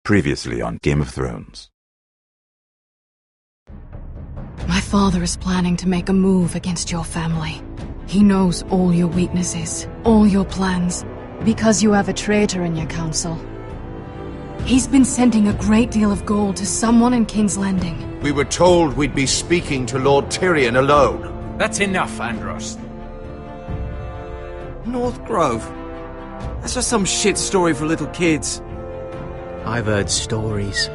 Previously on Game of Thrones. My father is planning to make a move against your family. He knows all your weaknesses, all your plans, because you have a traitor in your council. He's been sending a great deal of gold to someone in King's Landing. We were told we'd be speaking to Lord Tyrion alone. That's enough, Andros. North Grove? That's just some shit story for little kids. I've heard stories.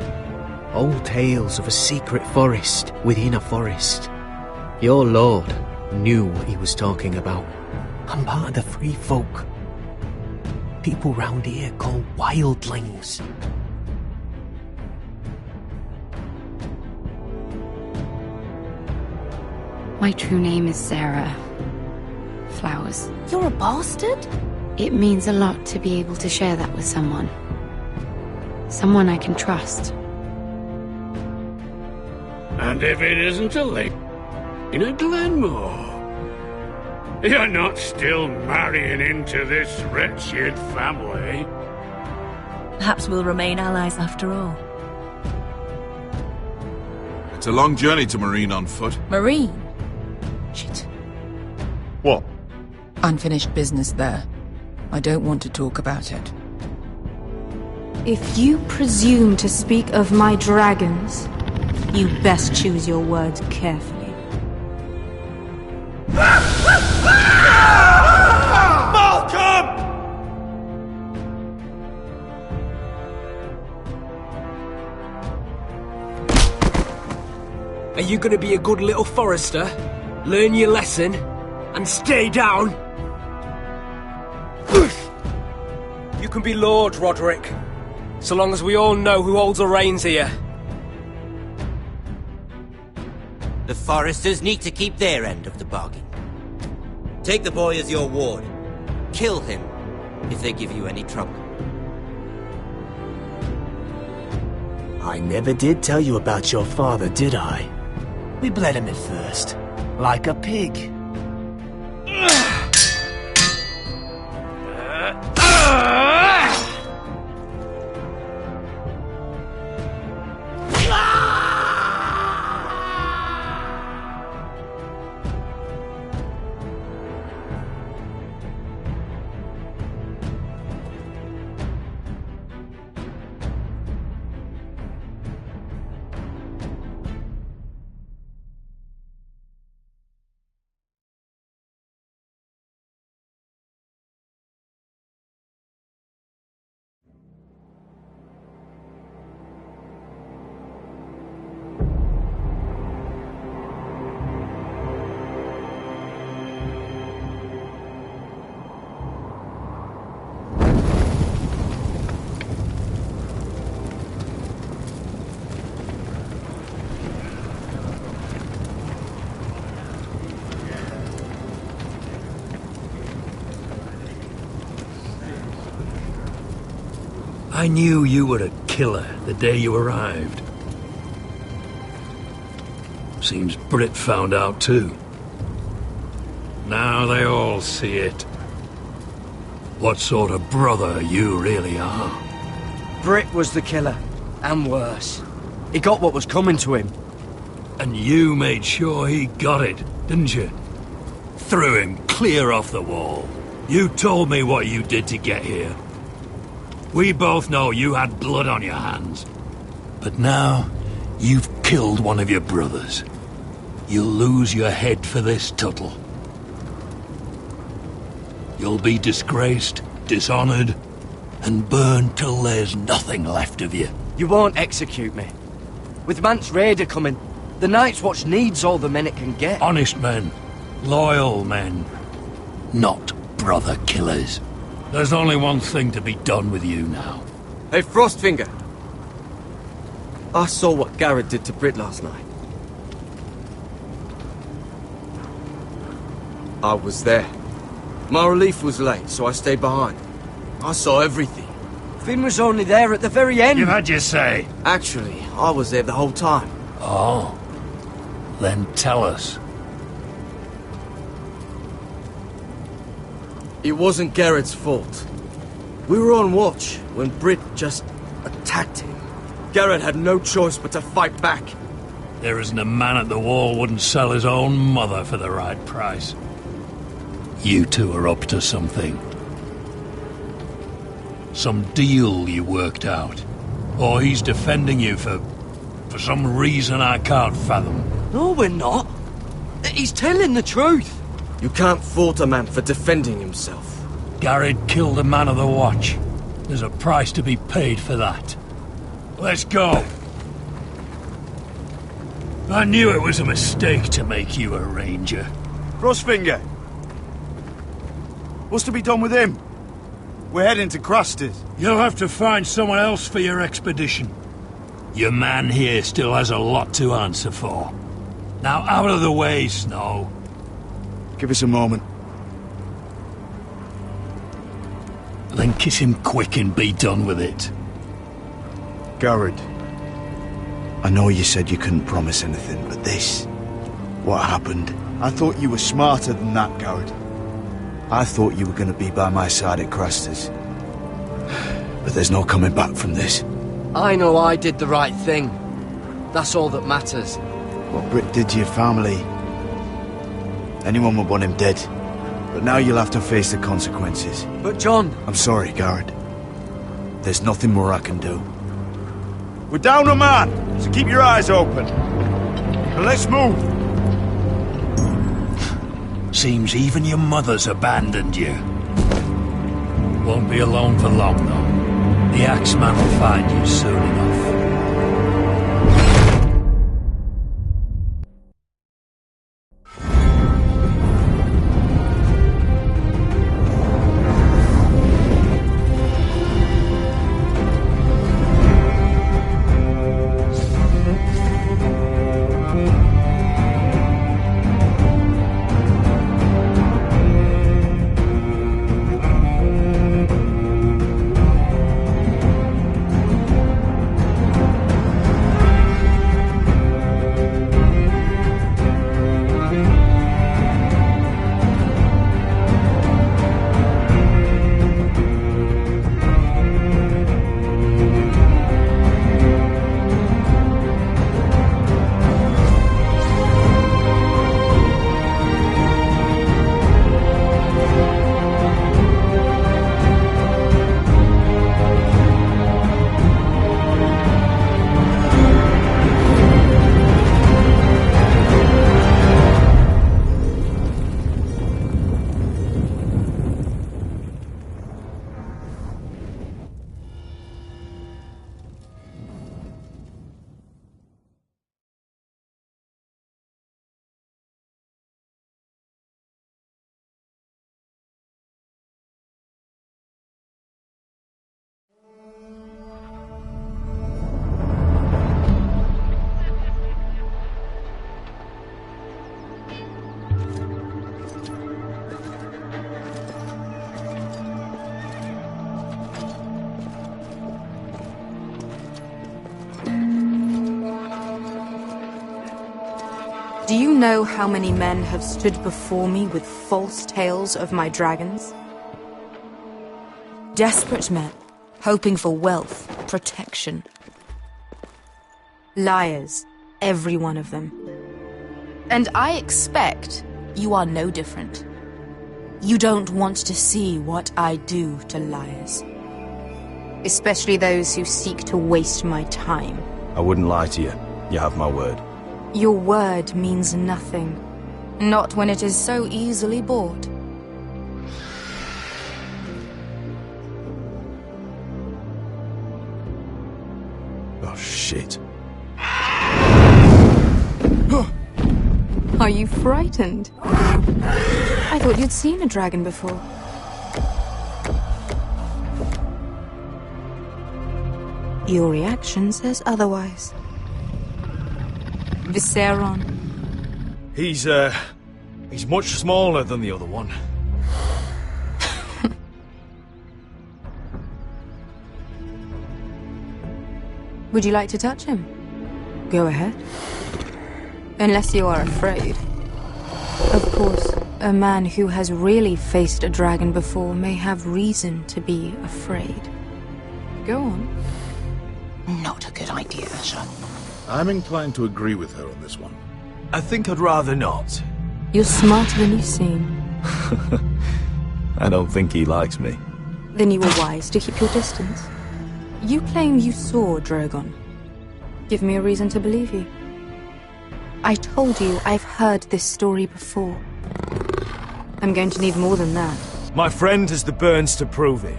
Old tales of a secret forest within a forest. Your lord knew what he was talking about. I'm part of the free folk. People round here call wildlings. My true name is Sarah Flowers. You're a bastard? It means a lot to be able to share that with someone. Someone I can trust. And if it isn't a lake in a Glenmore, you're not still marrying into this wretched family. Perhaps we'll remain allies after all. It's a long journey to Marine on foot. Marine? Shit. What? Unfinished business there. I don't want to talk about it. If you presume to speak of my dragons, you best choose your words carefully. Malcolm! Are you gonna be a good little forester? Learn your lesson and stay down? You can be Lord, Roderick, so long as we all know who holds the reins here. The foresters need to keep their end of the bargain. Take the boy as your ward. Kill him if they give you any trouble. I never did tell you about your father, did I? We bled him at first, like a pig. I knew you were a killer the day you arrived. Seems Britt found out too. Now they all see it. What sort of brother you really are. Britt was the killer, and worse. He got what was coming to him. And you made sure he got it, didn't you? Threw him clear off the wall. You told me what you did to get here. We both know you had blood on your hands. But now, you've killed one of your brothers. You'll lose your head for this, Tuttle. You'll be disgraced, dishonored, and burned till there's nothing left of you. You won't execute me. With Mance Rayder coming, the Night's Watch needs all the men it can get. Honest men. Loyal men. Not brother killers. There's only one thing to be done with you now. Hey, Frostfinger. I saw what Garrett did to Britt last night. I was there. My relief was late, so I stayed behind. I saw everything. Finn was only there at the very end. You've had your say. Actually, I was there the whole time. Oh. Then tell us. It wasn't Garrett's fault. We were on watch when Britt just attacked him. Garrett had no choice but to fight back. There isn't a man at the wall wouldn't sell his own mother for the right price. You two are up to something. Some deal you worked out. Or he's defending you for some reason I can't fathom. No, we're not. He's telling the truth. You can't fault a man for defending himself. Garrett killed a man of the Watch. There's a price to be paid for that. Let's go. I knew it was a mistake to make you a ranger. Frostfinger! What's to be done with him? We're heading to Cruster's. You'll have to find someone else for your expedition. Your man here still has a lot to answer for. Now out of the way, Snow. Give us a moment. Then kiss him quick and be done with it. Garrett, I know you said you couldn't promise anything, but this... what happened? I thought you were smarter than that, Garrett. I thought you were going to be by my side at Cruster's. But there's no coming back from this. I know I did the right thing. That's all that matters. What Britt did to your family... anyone would want him dead. But now you'll have to face the consequences. But John... I'm sorry, Garrett. There's nothing more I can do. We're down a man, so keep your eyes open. And let's move. Seems even your mother's abandoned you. Won't be alone for long, though. The Axeman will find you soon enough. Do you know how many men have stood before me with false tales of my dragons? Desperate men, hoping for wealth, protection. Liars, every one of them. And I expect you are no different. You don't want to see what I do to liars. Especially those who seek to waste my time. I wouldn't lie to you. You have my word. Your word means nothing. Not when it is so easily bought. Oh, shit. Are you frightened? I thought you'd seen a dragon before. Your reaction says otherwise. Viserion. He's much smaller than the other one. Would you like to touch him? Go ahead. Unless you are afraid. Of course, a man who has really faced a dragon before may have reason to be afraid. Go on. Not a good idea, Asher. I'm inclined to agree with her on this one. I think I'd rather not. You're smarter than you seem. I don't think he likes me. Then you were wise to keep your distance. You claim you saw Drogon. Give me a reason to believe you. I told you I've heard this story before. I'm going to need more than that. My friend has the burns to prove it.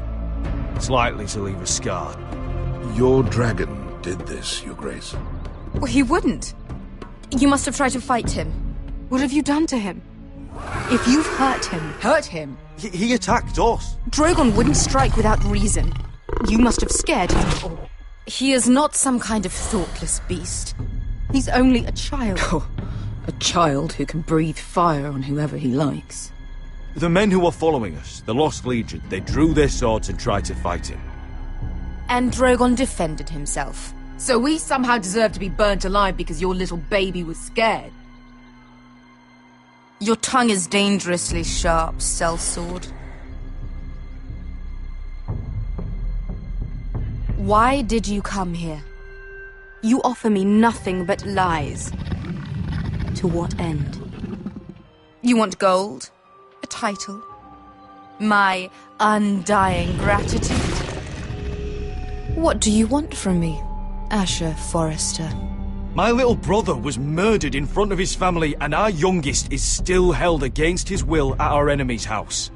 It's likely to leave a scar. Your dragon did this, Your Grace. Well, he wouldn't. You must have tried to fight him. What have you done to him? If you've hurt him... Hurt him? He attacked us. Drogon wouldn't strike without reason. You must have scared him. He is not some kind of thoughtless beast. He's only a child. Oh, a child who can breathe fire on whoever he likes. The men who were following us, the Lost Legion, they drew their swords and tried to fight him. And Drogon defended himself. So we somehow deserve to be burnt alive because your little baby was scared? Your tongue is dangerously sharp, sellsword. Why did you come here? You offer me nothing but lies. To what end? You want gold? A title? My undying gratitude? What do you want from me, Asher Forrester? My little brother was murdered in front of his family, and our youngest is still held against his will at our enemy's house.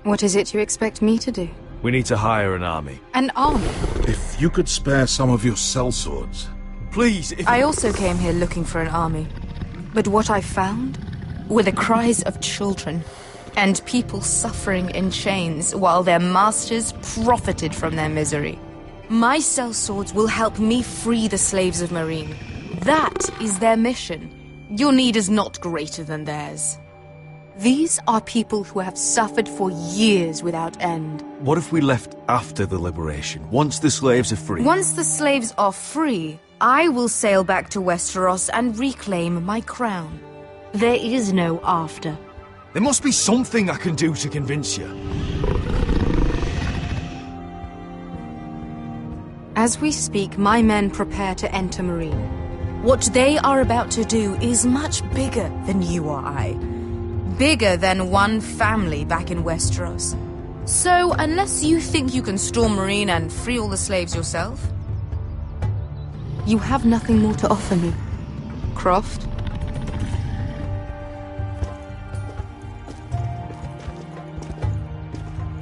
What is it you expect me to do? We need to hire an army. An army? If you could spare some of your sellswords. Please, if... I also came here looking for an army. But what I found were the cries of children and people suffering in chains while their masters profited from their misery. My sellswords will help me free the slaves of Meereen. That is their mission. Your need is not greater than theirs. These are people who have suffered for years without end. What if we left after the liberation, once the slaves are free? Once the slaves are free, I will sail back to Westeros and reclaim my crown. There is no after. There must be something I can do to convince you. As we speak, my men prepare to enter Meereen. What they are about to do is much bigger than you or I. Bigger than one family back in Westeros. So, unless you think you can storm Meereen and free all the slaves yourself, you have nothing more to offer me, Croft.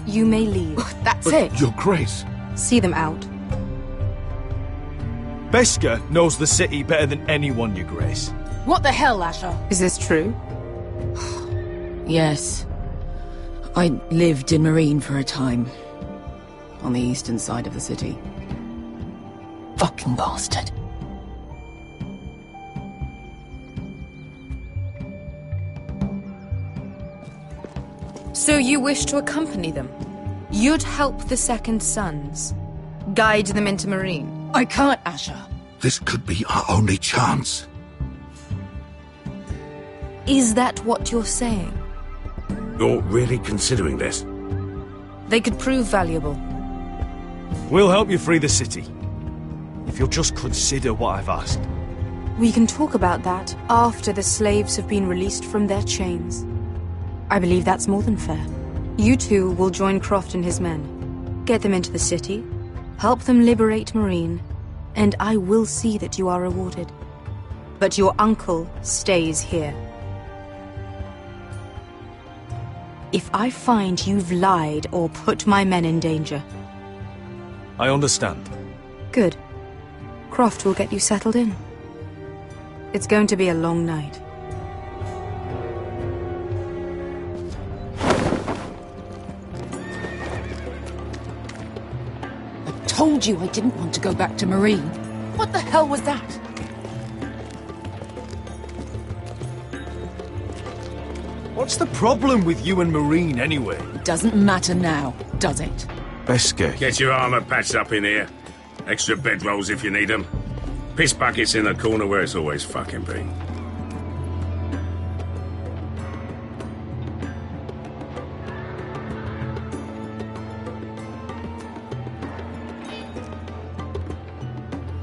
You may leave. That's it. Your Grace. See them out. Beskha knows the city better than anyone, Your Grace. What the hell, Asher? Is this true? Yes. I lived in Meereen for a time. On the eastern side of the city. Fucking bastard. So you wish to accompany them? You'd help the Second Sons? Guide them into Meereen? I can't, Asher. This could be our only chance. Is that what you're saying? You're really considering this? They could prove valuable. We'll help you free the city. If you'll just consider what I've asked. We can talk about that after the slaves have been released from their chains. I believe that's more than fair. You two will join Croft and his men. Get them into the city, help them liberate Meereen, and I will see that you are rewarded. But your uncle stays here. If I find you've lied or put my men in danger... I understand. Good. Croft will get you settled in. It's going to be a long night. I told you I didn't want to go back to Meereen. What the hell was that? What's the problem with you and Meereen, anyway? It doesn't matter now, does it? Beskha. Get your armor patched up in here. Extra bedrolls if you need them. Piss buckets in the corner where it's always fucking been.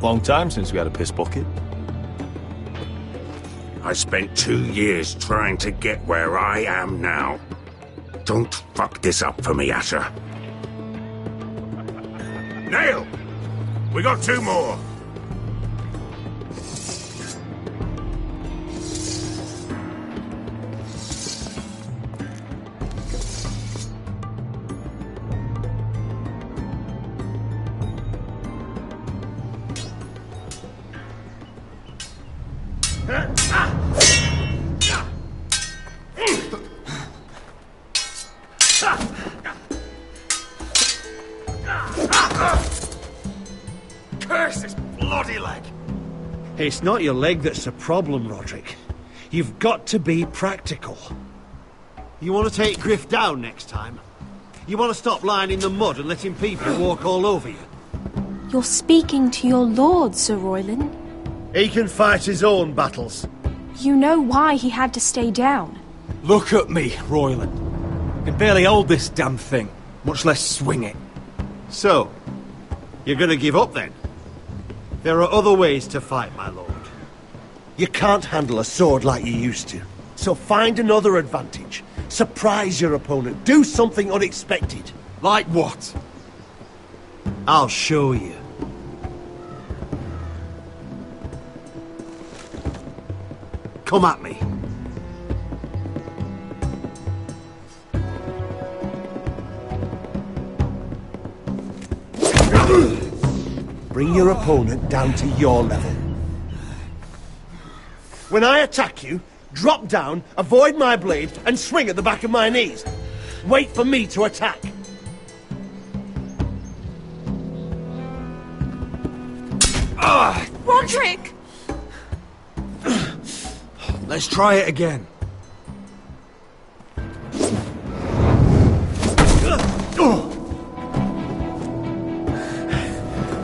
Long time since we had a piss bucket. I spent 2 years trying to get where I am now. Don't fuck this up for me, Asher. Nail! We got 2 more! Curse this bloody leg! It's not your leg that's the problem, Roderick. You've got to be practical. You want to take Griff down next time? You want to stop lying in the mud and letting people walk all over you? You're speaking to your lord, Sir Royland. He can fight his own battles. You know why he had to stay down. Look at me, Royland. I can barely hold this damn thing, much less swing it. So, you're going to give up then? There are other ways to fight, my lord. You can't handle a sword like you used to. So find another advantage. Surprise your opponent. Do something unexpected. Like what? I'll show you. Come at me. Bring your opponent down to your level. When I attack you, drop down, avoid my blade, and swing at the back of my knees. Wait for me to attack. Roderick! Let's try it again.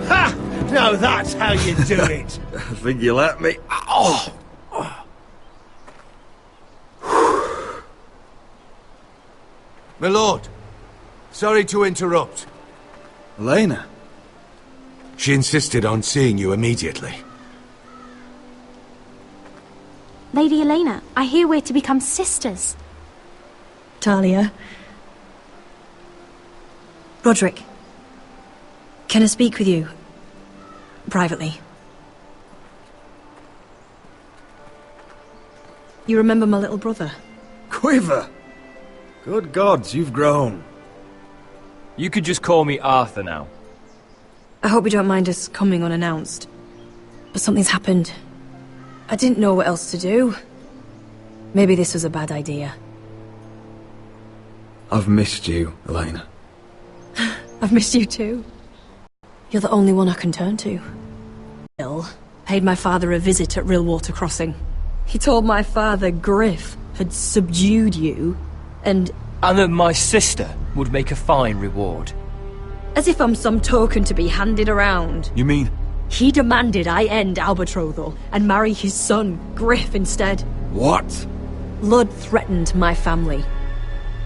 Ha! Now that's how you do it. I think you let me. Oh! My lord, sorry to interrupt. Elena? She insisted on seeing you immediately. Lady Elena, I hear we're to become sisters. Talia. Roderick. Can I speak with you? Privately. You remember my little brother? Quiver! Good gods, you've grown. You could just call me Arthur now. I hope you don't mind us coming unannounced. But something's happened. I didn't know what else to do. Maybe this was a bad idea. I've missed you, Elena. I've missed you too. You're the only one I can turn to. Bill paid my father a visit at Rillwater Crossing. He told my father Griff had subdued you, and that my sister would make a fine reward. As if I'm some token to be handed around. You mean? He demanded I end our betrothal and marry his son, Griff, instead. What? Lud threatened my family.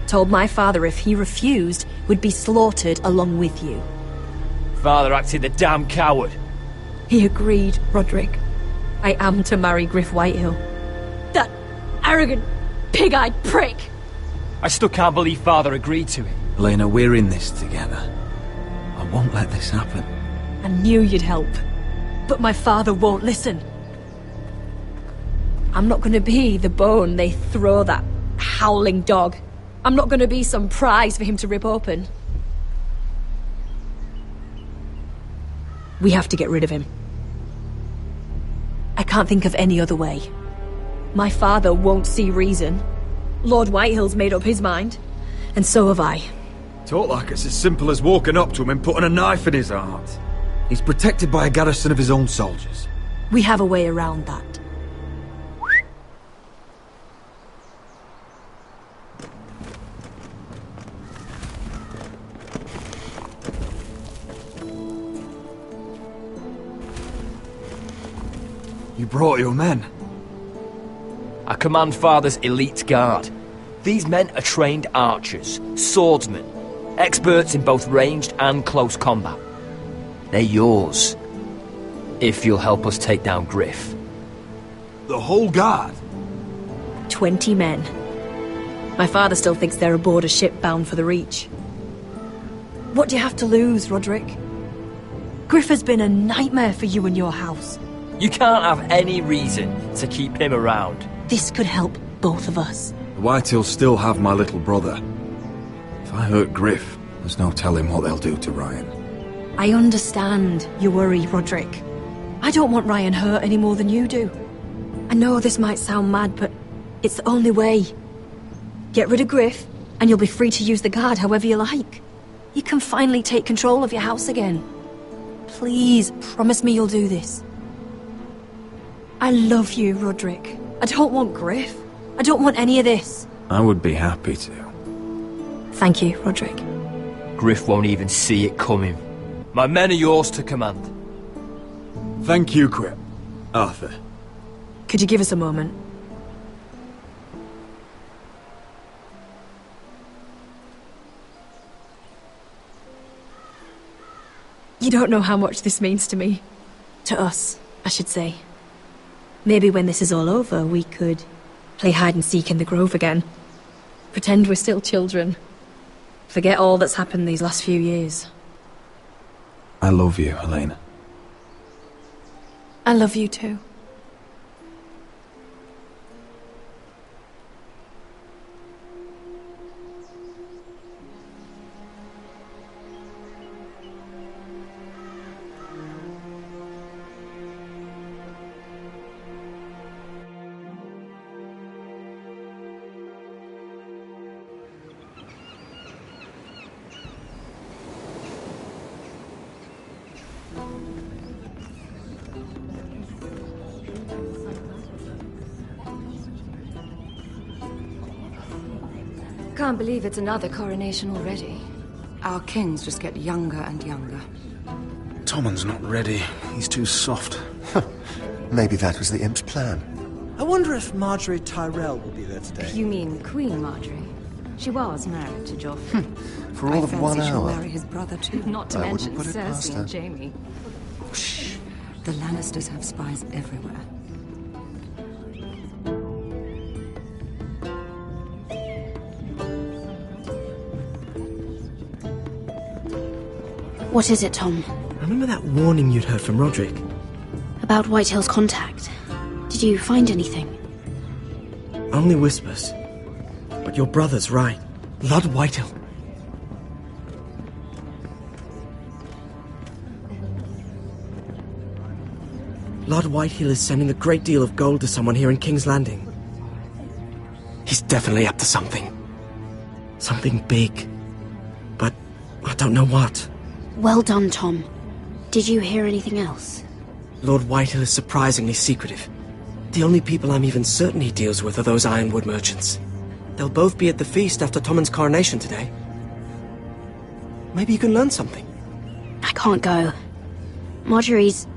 Told my father if he refused, would be slaughtered along with you. Father acted the damn coward. He agreed, Roderick. I am to marry Griff Whitehill. That arrogant, pig-eyed prick! I still can't believe Father agreed to it. Elena, we're in this together. I won't let this happen. I knew you'd help. But my father won't listen. I'm not gonna be the bone they throw that howling dog. I'm not gonna be some prize for him to rip open. We have to get rid of him. I can't think of any other way. My father won't see reason. Lord Whitehill's made up his mind. And so have I. Talk like it's as simple as walking up to him and putting a knife in his heart. He's protected by a garrison of his own soldiers. We have a way around that. You brought your men. I command Father's elite guard. These men are trained archers, swordsmen, experts in both ranged and close combat. They're yours. If you'll help us take down Griff. The whole guard? 20 men. My father still thinks they're aboard a ship bound for the Reach. What do you have to lose, Roderick? Griff has been a nightmare for you and your house. You can't have any reason to keep him around. This could help both of us. The Whitehills still have my little brother. If I hurt Griff, there's no telling what they'll do to Ryan. I understand your worry, Roderick. I don't want Ryan hurt any more than you do. I know this might sound mad, but it's the only way. Get rid of Griff, and you'll be free to use the guard however you like. You can finally take control of your house again. Please, promise me you'll do this. I love you, Roderick. I don't want Griff. I don't want any of this. I would be happy to. Thank you, Roderick. Griff won't even see it coming. My men are yours to command. Thank you, Arthur. Could you give us a moment? You don't know how much this means to me. To us, I should say. Maybe when this is all over, we could play hide and seek in the Grove again. Pretend we're still children. Forget all that's happened these last few years. I love you, Helena. I love you too. Can't believe it's another coronation already. Our kings just get younger and younger. Tommen's not ready. He's too soft. Maybe that was the imp's plan. I wonder if Marjorie Tyrell will be there today. You mean Queen Marjorie? She was married to Joffrey. For all of 1 she'll hour. marry his brother too. Not to I mention wouldn't put it past Cersei her. and Jaime. Shh. The Lannisters have spies everywhere. What is it, Tom? Remember that warning you'd heard from Roderick? About Whitehill's contact. Did you find anything? Only whispers. But your brother's right. Lord Whitehill. Lord Whitehill is sending a great deal of gold to someone here in King's Landing. He's definitely up to something. Something big. But I don't know what. Well done, Tom. Did you hear anything else? Lord Whitehill is surprisingly secretive. The only people I'm even certain he deals with are those Ironwood merchants. They'll both be at the feast after Tommen's coronation today. Maybe you can learn something. I can't go. Marjorie's...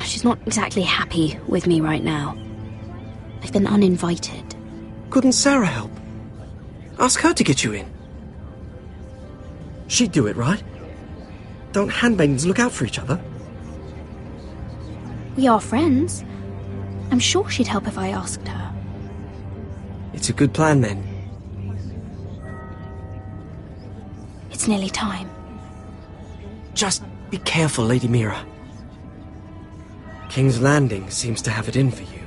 she's not exactly happy with me right now. I've been uninvited. Couldn't Sarah help? Ask her to get you in. She'd do it, right? Don't handmaidens look out for each other? We are friends. I'm sure she'd help if I asked her. It's a good plan, then. It's nearly time. Just be careful, Lady Mira. King's Landing seems to have it in for you.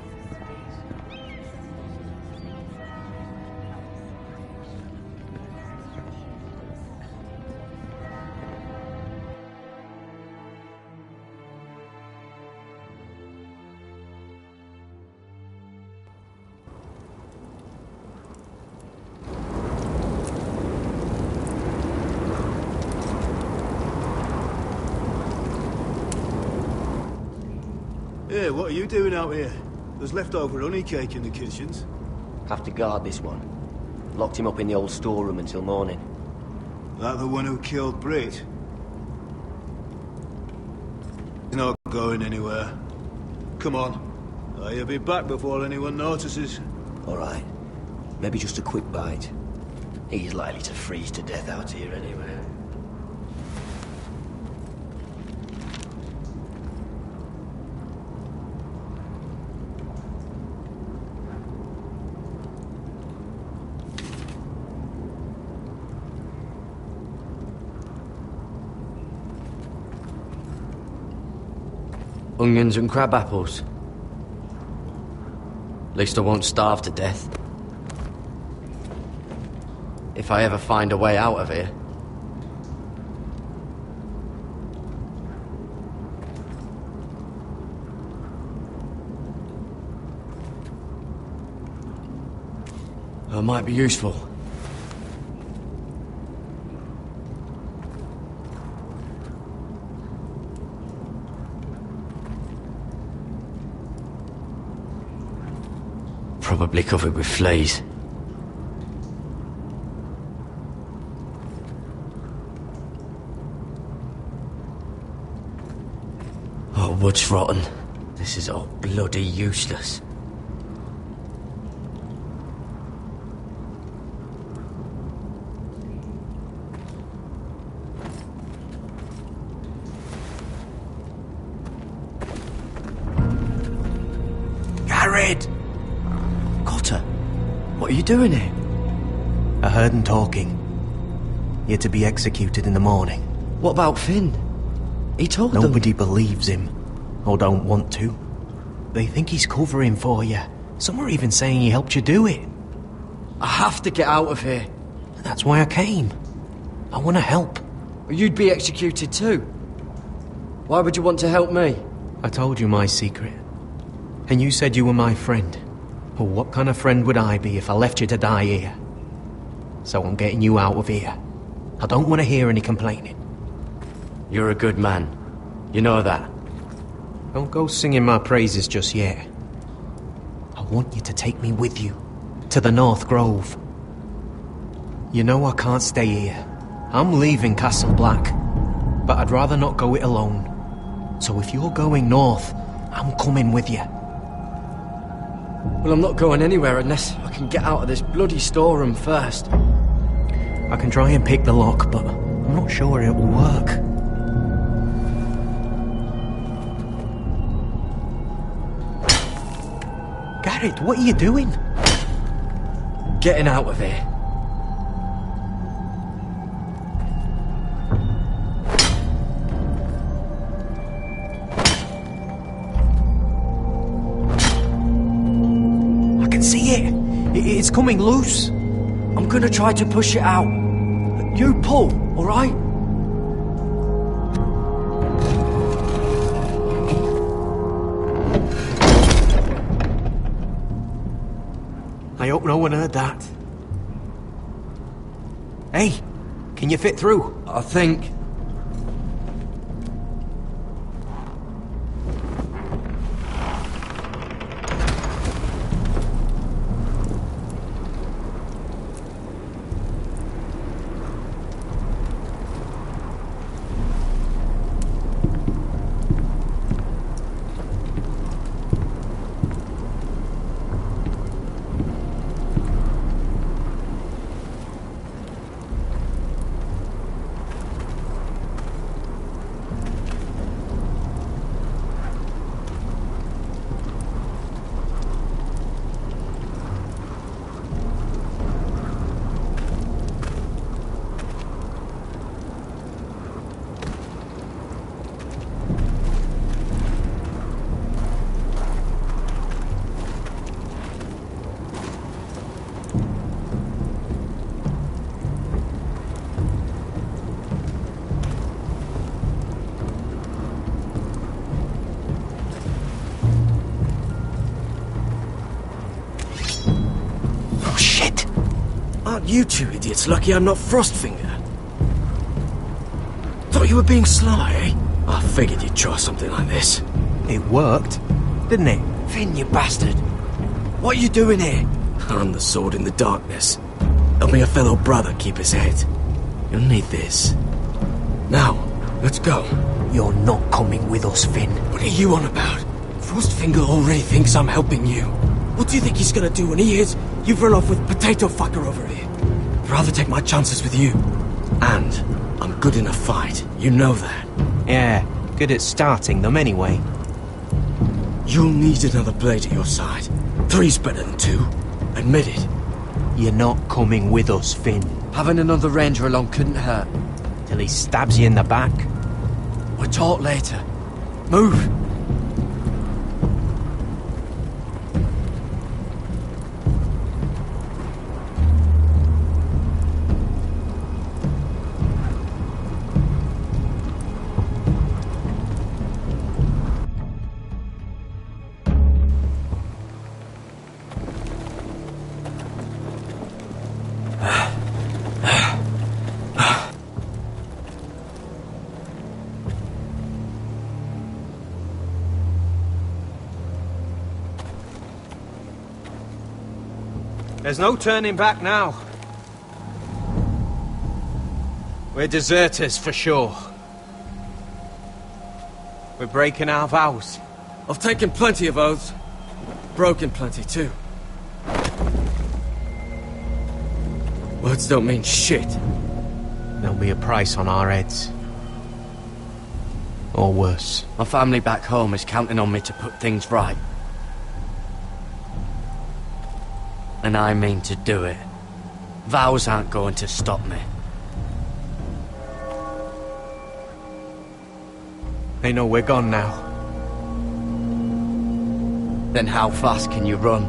Hey, what are you doing out here? There's leftover honey cake in the kitchens. Have to guard this one. Locked him up in the old storeroom until morning. That the one who killed Brit? He's not going anywhere. Come on. You'll be back before anyone notices. All right. Maybe just a quick bite. He's likely to freeze to death out here anyway. Onions and crab apples. At least I won't starve to death. If I ever find a way out of here. It might be useful. Probably covered with fleas. Oh, wood's rotten. This is all bloody useless. Gared! Cotter, what are you doing here? I heard him talking. You're to be executed in the morning. What about Finn? He told them... Nobody believes him. Or don't want to. They think he's covering for you. Some are even saying he helped you do it. I have to get out of here. That's why I came. I want to help. You'd be executed too. Why would you want to help me? I told you my secret. And you said you were my friend. Well, what kind of friend would I be if I left you to die here? So I'm getting you out of here. I don't want to hear any complaining. You're a good man. You know that. Don't go singing my praises just yet. I want you to take me with you. To the North Grove. You know I can't stay here. I'm leaving Castle Black. But I'd rather not go it alone. So if you're going north, I'm coming with you. Well, I'm not going anywhere unless I can get out of this bloody storeroom first. I can try and pick the lock, but I'm not sure it will work. Gared, what are you doing? Getting out of here. I can see it. It's coming loose. I'm gonna try to push it out. You pull, all right? I hope no one heard that. Hey, can you fit through? I think. Aren't you two idiots lucky I'm not Frostfinger? Thought you were being sly, eh? I figured you'd try something like this. It worked, didn't it? Finn, you bastard! What are you doing here? I'm the sword in the darkness. Helping a fellow brother keep his head. You'll need this. Now, let's go. You're not coming with us, Finn. What are you on about? Frostfinger already thinks I'm helping you. What do you think he's gonna do when he hears you've run off with Potato Fucker over here? I'd rather take my chances with you. And I'm good in a fight. You know that. Yeah, good at starting them anyway. You'll need another blade at your side. 3's better than 2. Admit it. You're not coming with us, Finn. Having another ranger along couldn't hurt. Till he stabs you in the back. We'll talk later. Move! There's no turning back now. We're deserters for sure. We're breaking our vows. I've taken plenty of oaths. Broken plenty too. Words don't mean shit. There'll be a price on our heads. Or worse. My family back home is counting on me to put things right. And I mean to do it. Vows aren't going to stop me. They know we're gone now. Then how fast can you run?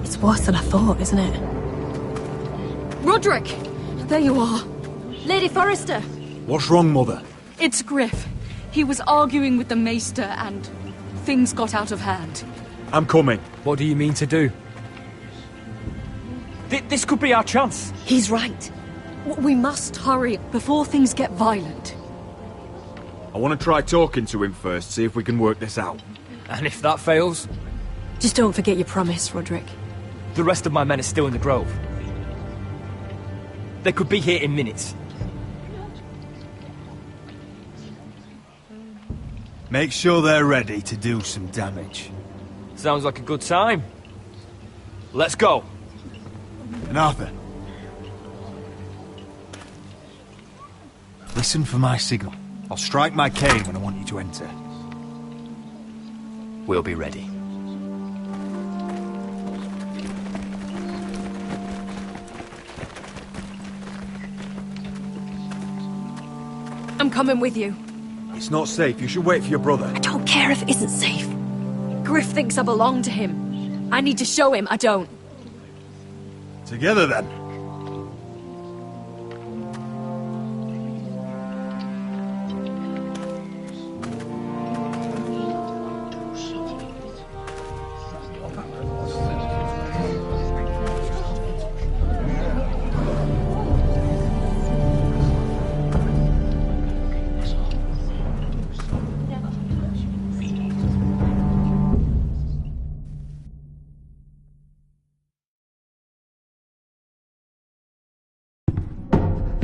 It's worse than I thought, isn't it? Roderick! There you are. Lady Forrester! What's wrong, Mother? It's Griff. He was arguing with the Maester and things got out of hand. I'm coming. What do you mean to do? This could be our chance. He's right. We must hurry before things get violent. I want to try talking to him first, see if we can work this out. And if that fails? Just don't forget your promise, Roderick. The rest of my men are still in the grove. They could be here in minutes. Make sure they're ready to do some damage. Sounds like a good time. Let's go. And Arthur, listen for my signal. I'll strike my cane when I want you to enter. We'll be ready. I'm coming with you. It's not safe. You should wait for your brother. I don't care if it isn't safe. Griff thinks I belong to him. I need to show him I don't. Together, then.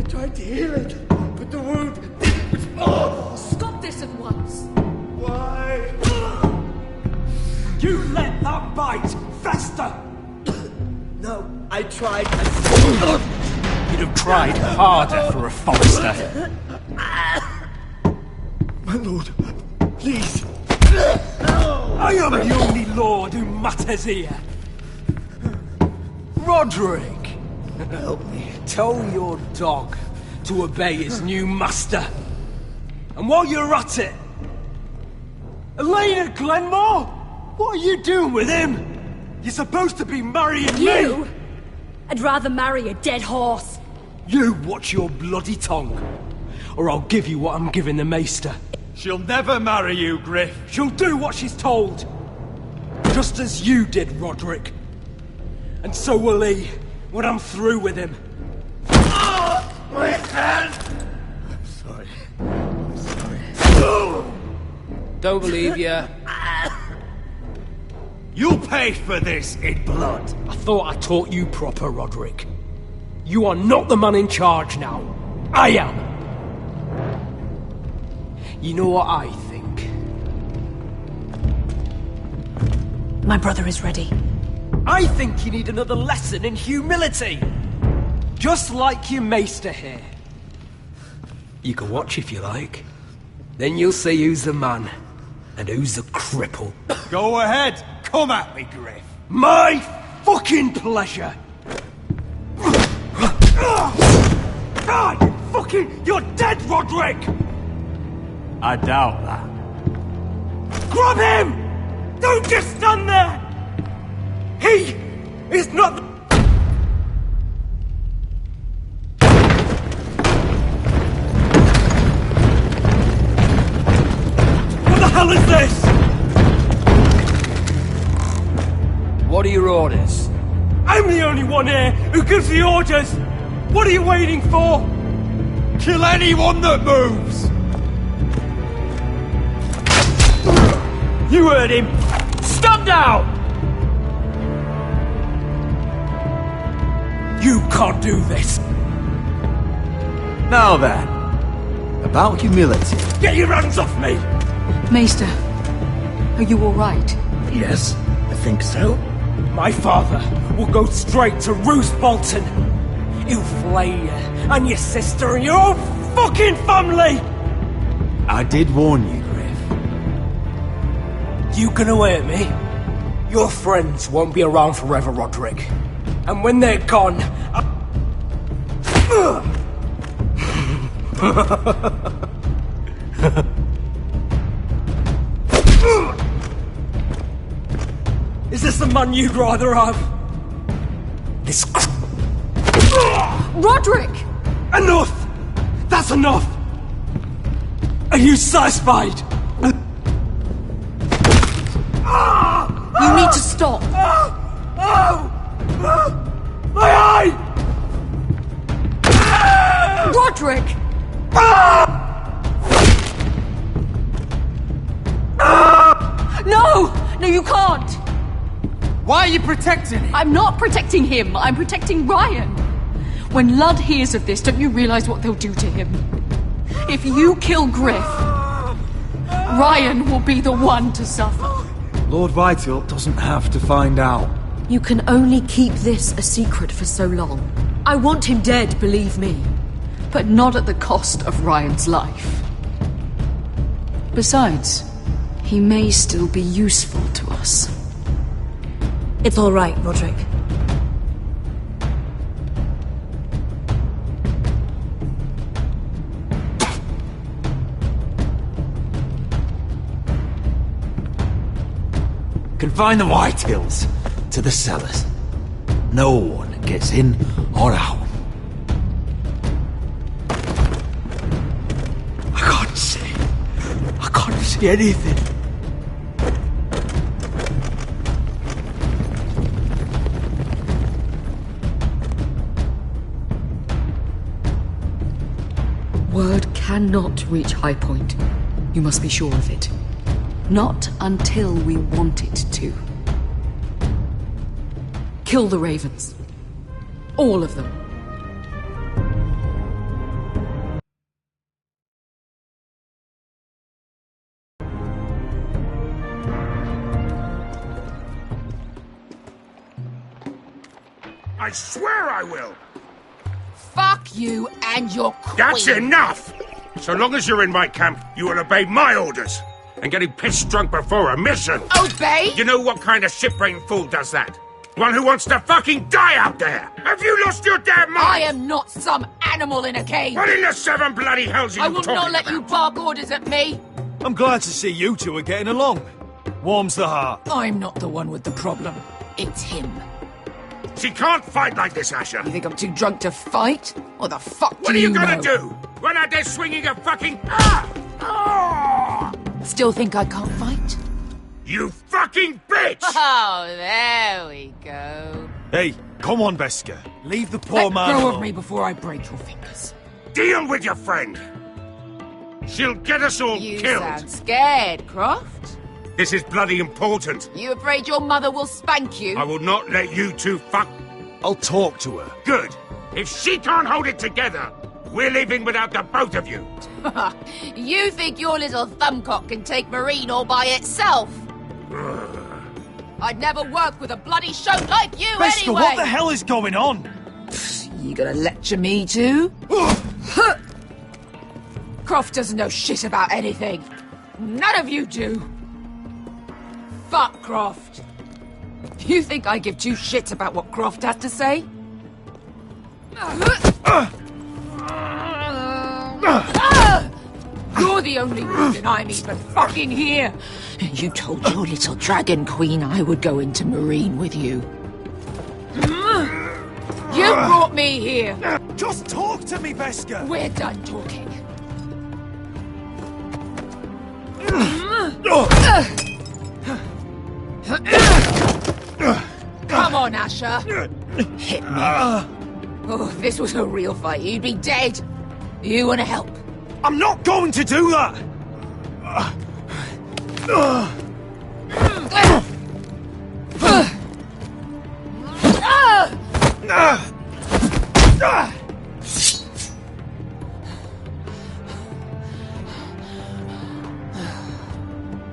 Tried to heal it, but the wound... Oh! Stop this at once! Why? You let that bite fester! No, I tried. You'd have tried harder for a Forrester. My lord, please. I am the only lord who matters here. Roderick! Help me. Tell your dog to obey his new master. And while you're at it, Elena Glenmore, what are you doing with him? You're supposed to be marrying You? me. I'd rather marry a dead horse. You watch your bloody tongue, or I'll give you what I'm giving the Maester. She'll never marry you, Griff. She'll do what she's told. Just as you did, Roderick. And so will he, when I'm through with him. My hand! Don't believe you. You paid for this in blood. I thought I taught you proper, Roderick. You are not the man in charge now. I am. You know what I think? My brother is ready. I think you need another lesson in humility. Just like your maester here. You can watch if you like. Then you'll see who's the man and who's the cripple. Go ahead. Come at me, Griff. My fucking pleasure. God, you're dead, Roderick! I doubt that. Grab him! Don't just stand there! He is not... What the hell is this? What are your orders? I'm the only one here who gives the orders! What are you waiting for? Kill anyone that moves! You heard him! Stand down! You can't do this! Now then, about humility. Get your hands off me! Maester, are you all right? Yes, I think so. My father will go straight to Roose Bolton. He'll flay you, and your sister, and your whole fucking family! I did warn you, Griff. You can hurt me. Your friends won't be around forever, Roderick. And when they're gone, Is this the man you'd rather have? This Roderick! Enough! That's enough! Are you satisfied? You need to stop! My eye! Roderick! No! No, you can't! Why are you protecting him? I'm not protecting him. I'm protecting Ryan. When Ludd hears of this, don't you realize what they'll do to him? If you kill Griff, Ryan will be the one to suffer. Lord Whitehill doesn't have to find out. You can only keep this a secret for so long. I want him dead, believe me. But not at the cost of Ryan's life. Besides, he may still be useful to us. It's all right, Roderick. Confine the Whitehills to the cellars. No one gets in or out. I can't see anything. Word cannot reach High Point. You must be sure of it. Not until we want it to. Kill the ravens. All of them. I swear I will! Fuck you and your queen. That's enough! So long as you're in my camp, you will obey my orders. And getting pissed drunk before a mission. Obey? You know what kind of ship-brained fool does that? One who wants to fucking die out there! Have you lost your damn mind? I am not some animal in a cage. What in the seven bloody hells are you I will talking not let about? you bark orders at me. I'm glad to see you two are getting along. Warms the heart. I'm not the one with the problem. It's him. She can't fight like this, Asher. You think I'm too drunk to fight? What the fuck What do are you you gonna know? do? Run out there swinging a fucking... Still think I can't fight? You fucking bitch! Oh, there we go. Hey, come on, Beskar. Leave the poor Let man go alone. of me before I break your fingers. Deal with your friend. She'll get us all You killed. sound scared, Croft. This is bloody important. You afraid your mother will spank you? I will not let you two fuck. I'll talk to her. Good. If she can't hold it together, we're leaving without the both of you. You think your little thumbcock can take Marine all by itself? I'd never work with a bloody shote like you Beskha, anyway! what the hell is going on? You gonna lecture me too? Croft doesn't know shit about anything. None of you do. Fuck Croft. You think I give two shits about what Croft has to say? You're the only reason I'm even fucking here. You told your little dragon queen I would go into Marine with you. You brought me here. Just talk to me, Beskha. We're done talking. Come on, Asher. Hit me. Oh, if this was a real fight, you'd be dead. You want to help? I'm not going to do that!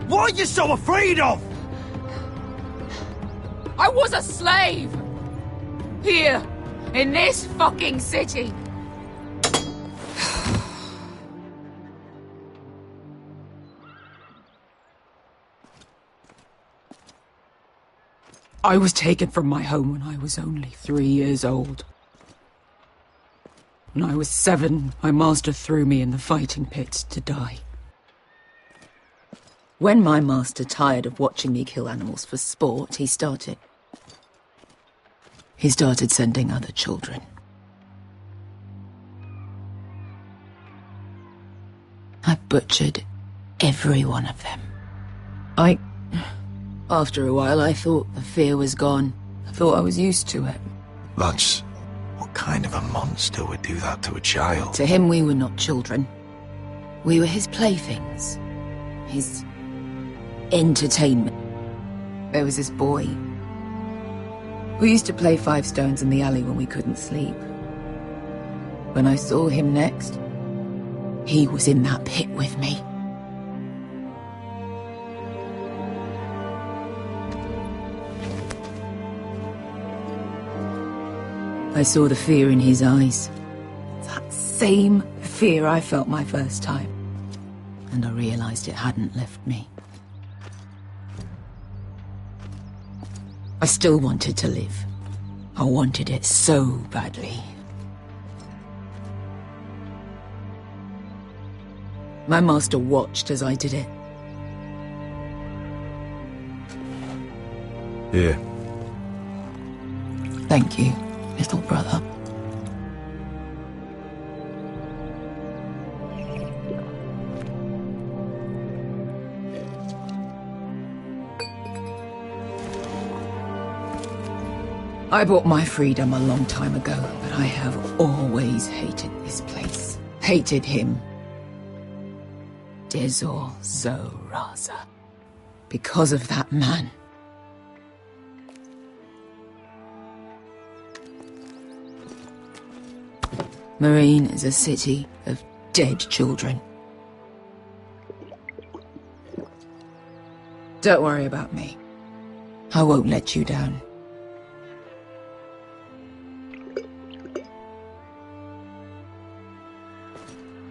What are you so afraid of? I was a slave! Here, in this fucking city. I was taken from my home when I was only 3 years old. When I was 7, my master threw me in the fighting pits to die. When my master tired of watching me kill animals for sport, he started sending other children. I butchered every one of them. After a while, I thought the fear was gone. I thought I was used to it. That's... what kind of a monster would do that to a child? To him, we were not children. We were his playthings. His entertainment. There was this boy. We used to play 5 stones in the alley when we couldn't sleep. When I saw him next, he was in that pit with me. I saw the fear in his eyes. That same fear I felt my first time. And I realized it hadn't left me. I still wanted to live. I wanted it so badly. My master watched as I did it. Here. Thank you, little brother. I bought my freedom a long time ago, but I have always hated this place. Hated him. Dezor Zoraza. Because of that man. Marine is a city of dead children. Don't worry about me. I won't let you down.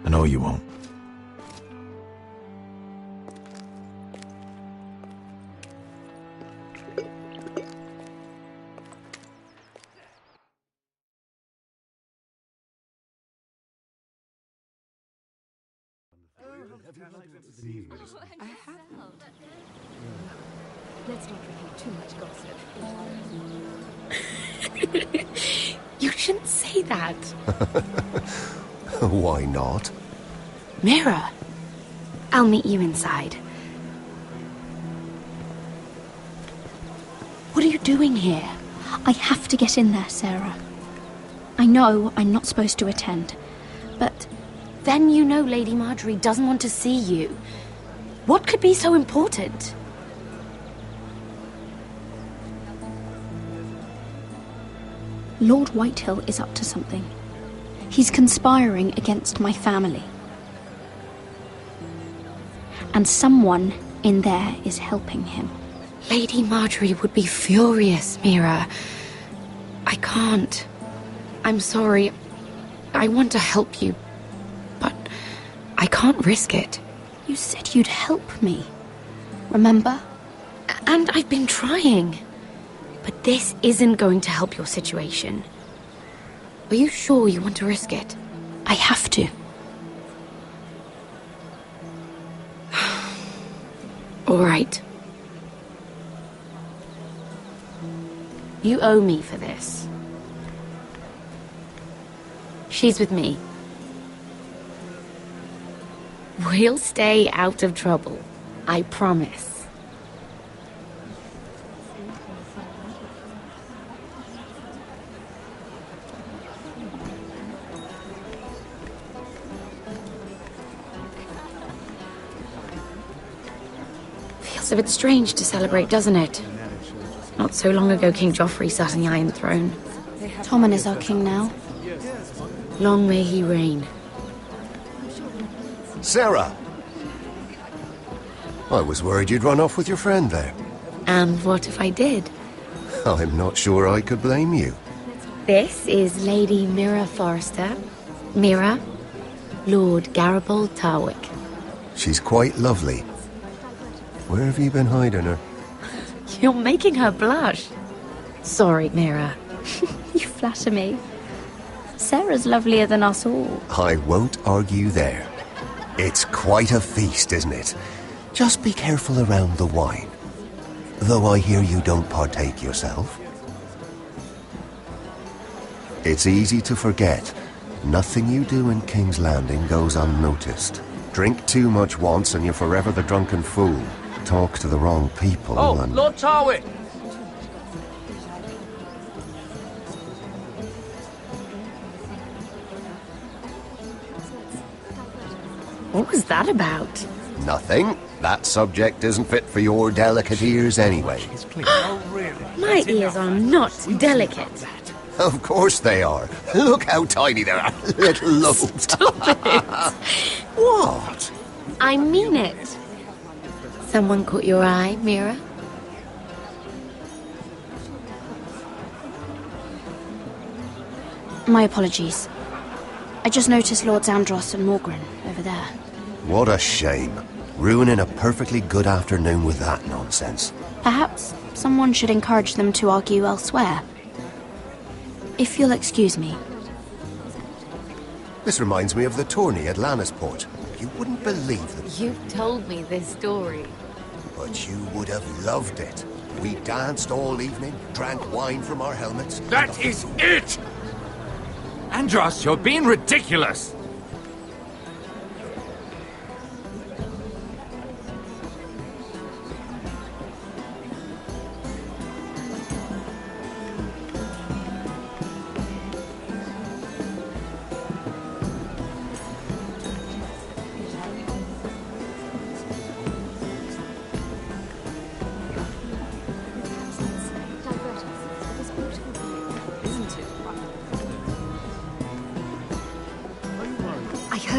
I know you won't. I have. Let's not repeat too much gossip. You shouldn't say that. Why not? Mira. I'll meet you inside. What are you doing here? I have to get in there, Sarah. I know I'm not supposed to attend, but then you know Lady Marjorie doesn't want to see you. What could be so important? Lord Whitehill is up to something. He's conspiring against my family. And someone in there is helping him. Lady Marjorie would be furious, Mira. I can't. I'm sorry. I want to help you, but I can't risk it. You said you'd help me. Remember? And I've been trying. But this isn't going to help your situation. Are you sure you want to risk it? I have to. All right. You owe me for this. She's with me. We'll stay out of trouble. I promise. Feels a bit strange to celebrate, doesn't it? Not so long ago, King Joffrey sat on the Iron Throne. Tommen is our king now. Long may he reign. Sarah! I was worried you'd run off with your friend there. And what if I did? I'm not sure I could blame you. This is Lady Mira Forrester. Mira, Lord Garibald Tarwick. She's quite lovely. Where have you been hiding her? You're making her blush. Sorry, Mira. You flatter me. Sarah's lovelier than us all. I won't argue there. It's quite a feast, isn't it? Just be careful around the wine. Though I hear you don't partake yourself. It's easy to forget. Nothing you do in King's Landing goes unnoticed. Drink too much once and you're forever the drunken fool. Talk to the wrong people and... Lord Tarwick! What was that about? Nothing. That subject isn't fit for your delicate ears anyway. My ears are not delicate. Of course they are. Look how tiny they are. Little lobes. Stop it. What? I mean it. Someone caught your eye, Mira? My apologies. I just noticed Lords Andros and Morgren over there. What a shame. Ruining a perfectly good afternoon with that nonsense. Perhaps someone should encourage them to argue elsewhere. If you'll excuse me. This reminds me of the tourney at Lannisport. You wouldn't believe them. You've told me this story. But you would have loved it. We danced all evening, drank wine from our helmets. That is it! Andros, you're being ridiculous!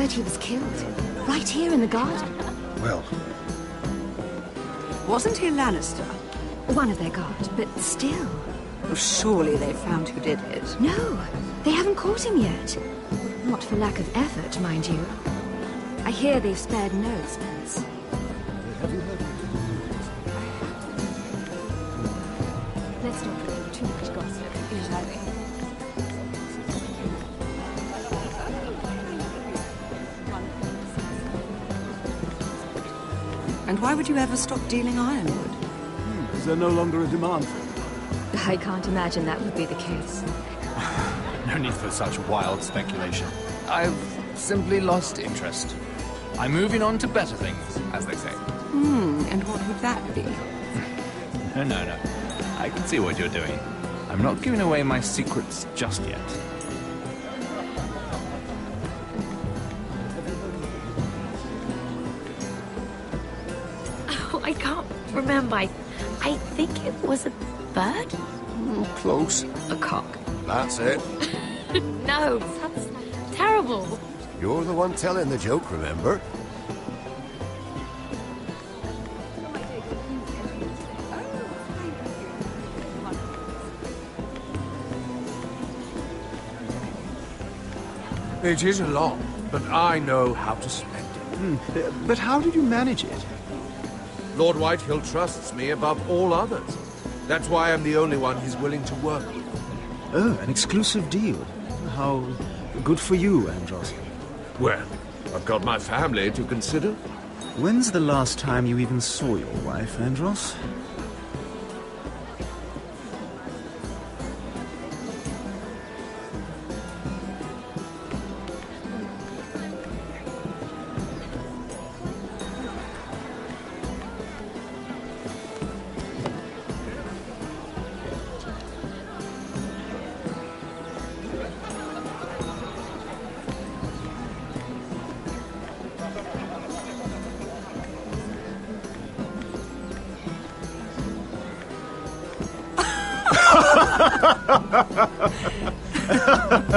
He was killed. Right here in the garden. Well. Wasn't he Lannister? One of their guard, but still. Oh, surely they found who did it. No, they haven't caught him yet. Not for lack of effort, mind you. I hear they've spared no expense. Have you heard? Let's not reveal too much gossip. Exactly. And why would you ever stop dealing ironwood? Is there no longer a demand for it? I can't imagine that would be the case. No need for such wild speculation. I've simply lost interest. I'm moving on to better things, as they say. And what would that be? No. I can see what you're doing. I'm not giving away my secrets just yet. remember. I think it was a bird? Close. A cock. That's it. No, that's terrible. You're the one telling the joke, remember? It is a lot, but I know how to spend it. But how did you manage it? Lord Whitehill trusts me above all others. That's why I'm the only one he's willing to work with. Oh, an exclusive deal. How good for you, Andros. Well, I've got my family to consider. When's the last time you even saw your wife, Andros?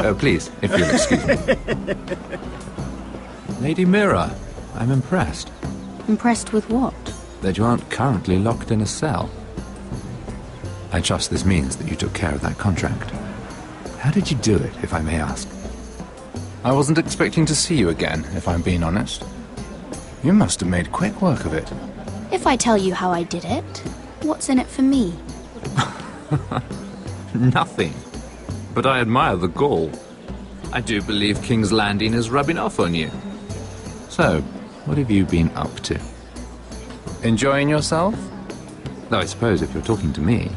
Oh, please, if you'll excuse me. Lady Mira, I'm impressed. Impressed with what? That you aren't currently locked in a cell. I trust this means that you took care of that contract. How did you do it, if I may ask? I wasn't expecting to see you again, if I'm being honest. You must have made quick work of it. If I tell you how I did it, what's in it for me? Nothing. But I admire the gall. I do believe King's Landing is rubbing off on you. So, what have you been up to? Enjoying yourself? Though I suppose if you're talking to me,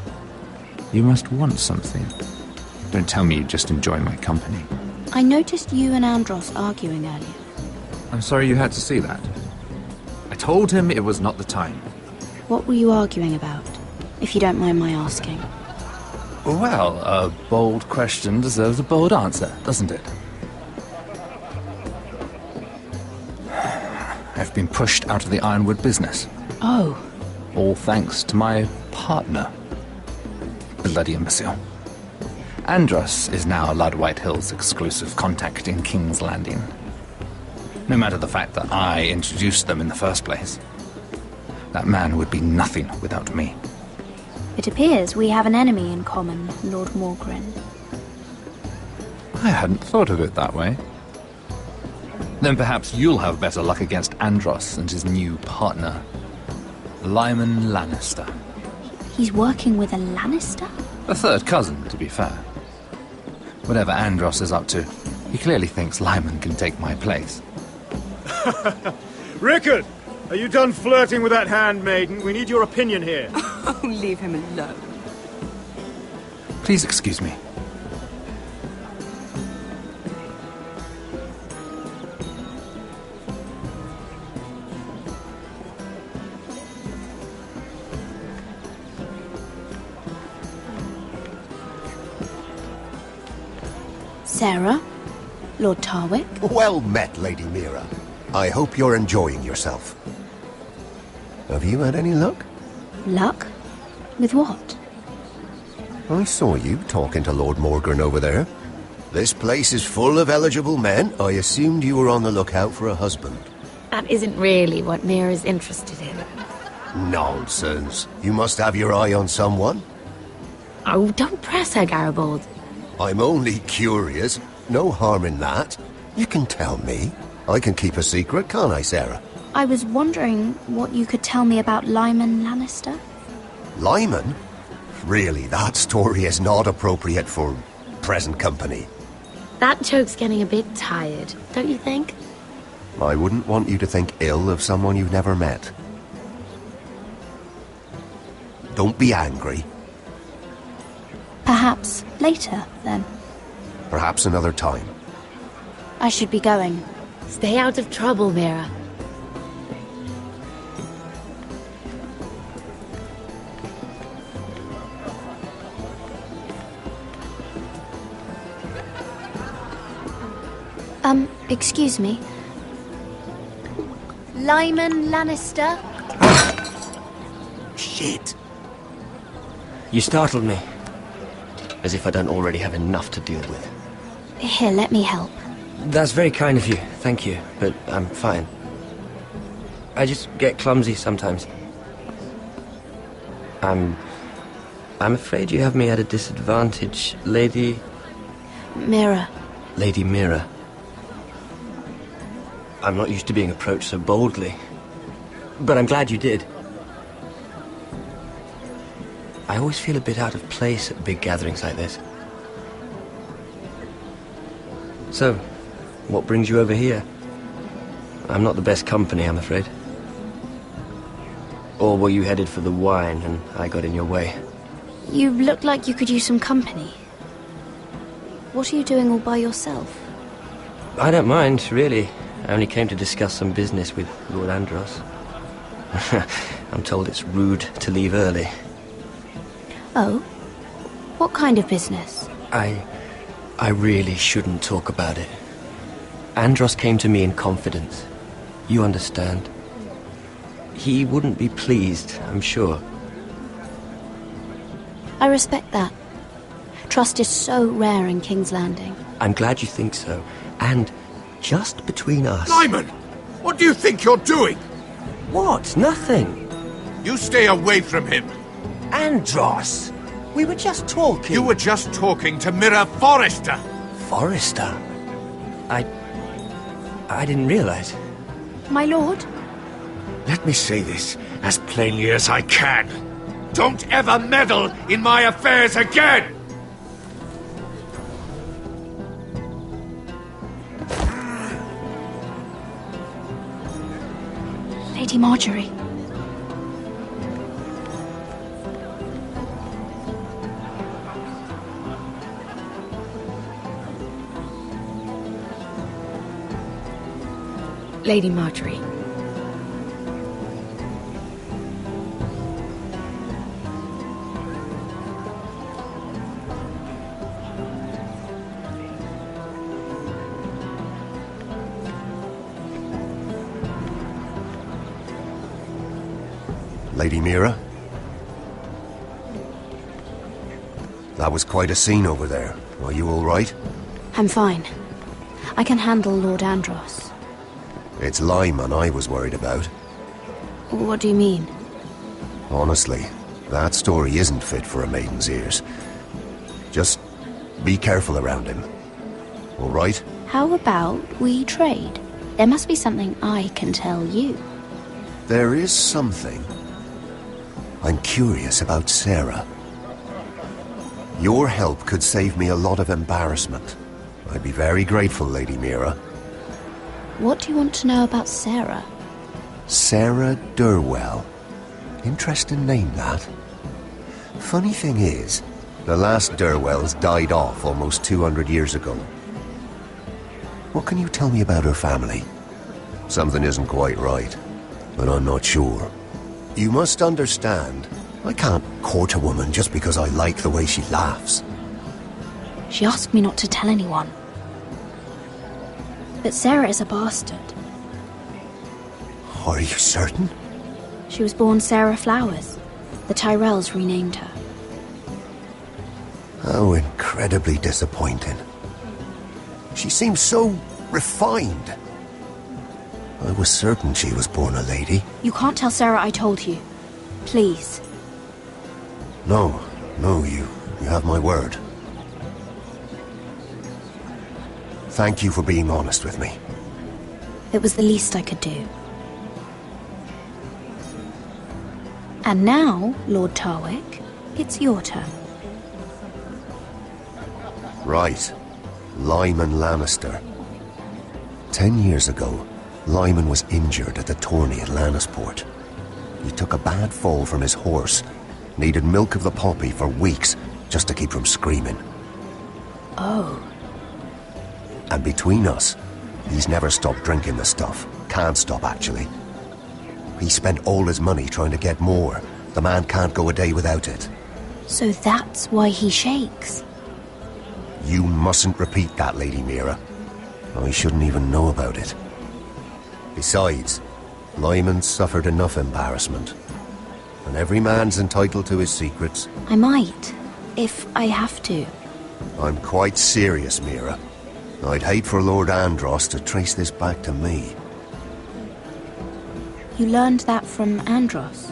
you must want something. Don't tell me you just enjoy my company. I noticed you and Andros arguing earlier. I'm sorry you had to see that. I told him it was not the time. What were you arguing about, if you don't mind my asking? Well, a bold question deserves a bold answer, doesn't it? I've been pushed out of the ironwood business. Oh. All thanks to my partner. Bloody imbecile. Andros is now Lord Whitehill's exclusive contact in King's Landing. No matter the fact that I introduced them in the first place. That man would be nothing without me. It appears we have an enemy in common, Lord Morgren. I hadn't thought of it that way. Then perhaps you'll have better luck against Andros and his new partner, Lyman Lannister. He's working with a Lannister? A third cousin, to be fair. Whatever Andros is up to, he clearly thinks Lyman can take my place. Rickard! Are you done flirting with that handmaiden? We need your opinion here. Oh, leave him alone. Please excuse me. Sarah? Lord Tarwick? Well met, Lady Mira. I hope you're enjoying yourself. Have you had any luck? Luck? With what? I saw you talking to Lord Morgren over there. This place is full of eligible men. I assumed you were on the lookout for a husband. That isn't really what Mira's interested in. Nonsense. You must have your eye on someone. Oh, don't press her, Garibald. I'm only curious. No harm in that. You can tell me. I can keep a secret, can't I, Sarah? I was wondering what you could tell me about Lyman Lannister. Lyman? Really, that story is not appropriate for present company. That joke's getting a bit tired, don't you think? I wouldn't want you to think ill of someone you've never met. Don't be angry. Perhaps later, then. Perhaps another time. I should be going. Stay out of trouble, Mira. Excuse me. Lyman Lannister? shit. You startled me. As if I don't already have enough to deal with. Here, let me help. That's very kind of you, thank you, but I'm fine. I just get clumsy sometimes. I'm afraid you have me at a disadvantage, Lady... Mira. Lady Mira. I'm not used to being approached so boldly. But I'm glad you did. I always feel a bit out of place at big gatherings like this. So, what brings you over here? I'm not the best company, I'm afraid. Or were you headed for the wine and I got in your way? You look like you could use some company. What are you doing all by yourself? I don't mind, really. I only came to discuss some business with Lord Andros. I'm told it's rude to leave early. Oh? What kind of business? I really shouldn't talk about it. Andros came to me in confidence. You understand. He wouldn't be pleased, I'm sure. I respect that. Trust is so rare in King's Landing. I'm glad you think so. And just between us... Lyman! What do you think you're doing? What? Nothing. You stay away from him. Andros! We were just talking. You were just talking to Mira Forrester. Forrester? I didn't realize. My lord? Let me say this as plainly as I can. Don't ever meddle in my affairs again! Lady Marjorie. Lady Marjorie. Lady Mira? That was quite a scene over there. Are you all right? I'm fine. I can handle Lord Andros. It's Lyman I was worried about. What do you mean? Honestly, that story isn't fit for a maiden's ears. Just be careful around him. All right? How about we trade? There must be something I can tell you. There is something. I'm curious about Sarah. Your help could save me a lot of embarrassment. I'd be very grateful, Lady Mira. What do you want to know about Sarah? Sarah Durwell. Interesting name, that. Funny thing is, the last Durwells died off almost 200 years ago. What can you tell me about her family? Something isn't quite right, but I'm not sure. You must understand, I can't court a woman just because I like the way she laughs. She asked me not to tell anyone. But Sarah is a bastard. Are you certain? She was born Sarah Flowers. The Tyrells renamed her. How incredibly disappointing. She seems so refined. I was certain she was born a lady. You can't tell Sarah I told you. Please. No, you have my word. Thank you for being honest with me. It was the least I could do. And now, Lord Tarwick, it's your turn. Right. Lyman Lannister. 10 years ago, Lyman was injured at the tourney at Lannisport. He took a bad fall from his horse. Needed milk of the poppy for weeks just to keep from screaming. Oh. And between us, he's never stopped drinking the stuff. Can't stop, actually. He spent all his money trying to get more. The man can't go a day without it. So that's why he shakes. You mustn't repeat that, Lady Mira. I shouldn't even know about it. Besides, Lyman suffered enough embarrassment. and every man's entitled to his secrets. I might, if I have to. I'm quite serious, Mira. I'd hate for Lord Andros to trace this back to me. You learned that from Andros?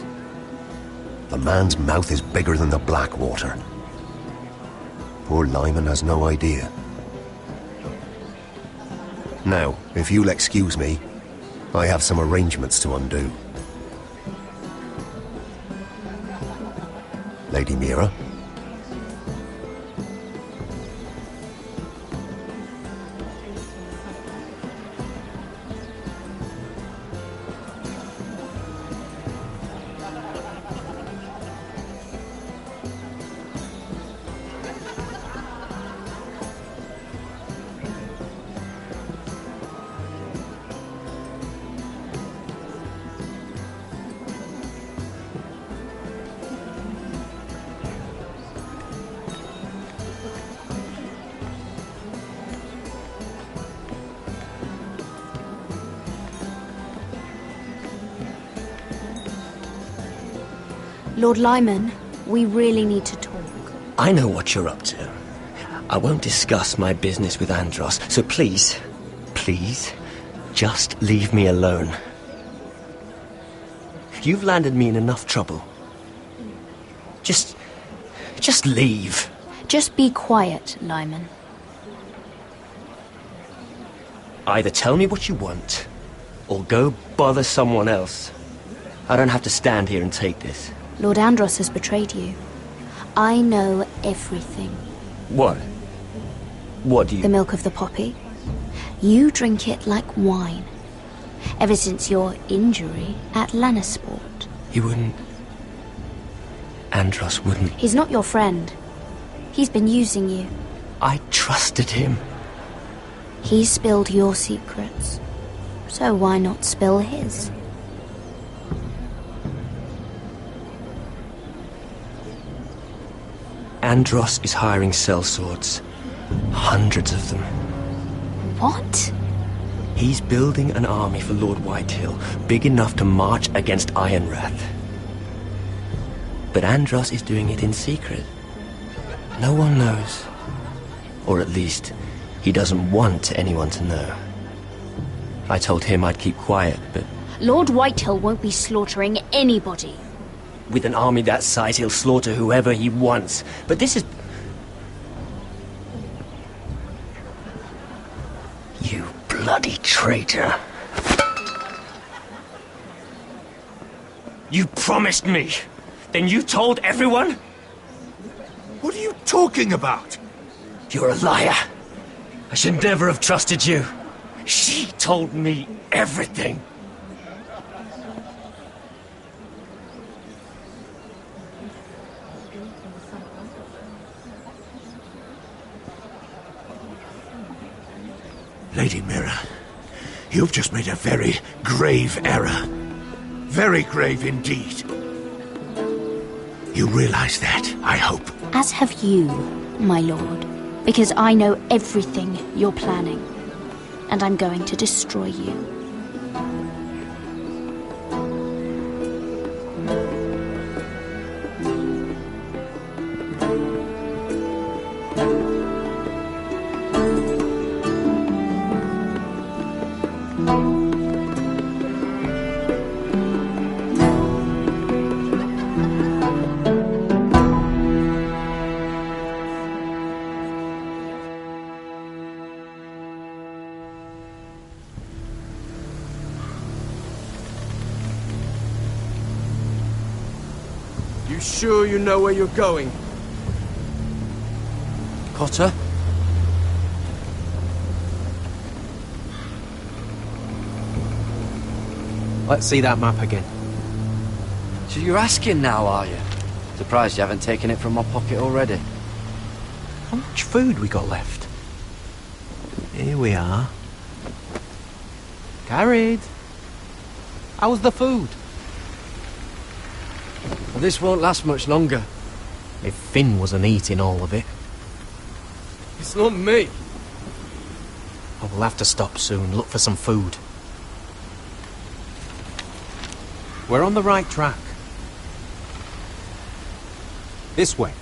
The man's mouth is bigger than the Blackwater. Poor Lyman has no idea. Now, if you'll excuse me, I have some arrangements to undo. Lady Mira? Lord Lyman, we really need to talk. I know what you're up to. I won't discuss my business with Andros, so please, just leave me alone. You've landed me in enough trouble. Just leave. Just be quiet, Lyman. Either tell me what you want, or go bother someone else. I don't have to stand here and take this. Lord Andros has betrayed you. I know everything. What? What do you... The milk of the poppy. You drink it like wine. Ever since your injury at Lannisport. He wouldn't... Andros wouldn't... He's not your friend. He's been using you. I trusted him. He spilled your secrets. So why not spill his? Andros is hiring sellswords. Hundreds of them. What? He's building an army for Lord Whitehill, big enough to march against Ironrath. But Andros is doing it in secret. No one knows. Or at least, he doesn't want anyone to know. I told him I'd keep quiet, but... Lord Whitehill won't be slaughtering anybody. With an army that size, he'll slaughter whoever he wants. But this is... You bloody traitor. You promised me. Then you told everyone? What are you talking about? You're a liar. I should never have trusted you. She told me everything. Lady Mira, you've just made a very grave error. Very grave indeed. You realize that, I hope. As have you, my lord. Because I know everything you're planning. And I'm going to destroy you. You sure you know where you're going? Potter? Let's see that map again. So you're asking now, are you? Surprised you haven't taken it from my pocket already. How much food we got left? Here we are. Carried. How's the food? Well, this won't last much longer. If Finn wasn't eating all of it. It's not me. Oh, we'll have to stop soon, look for some food. We're on the right track. This way.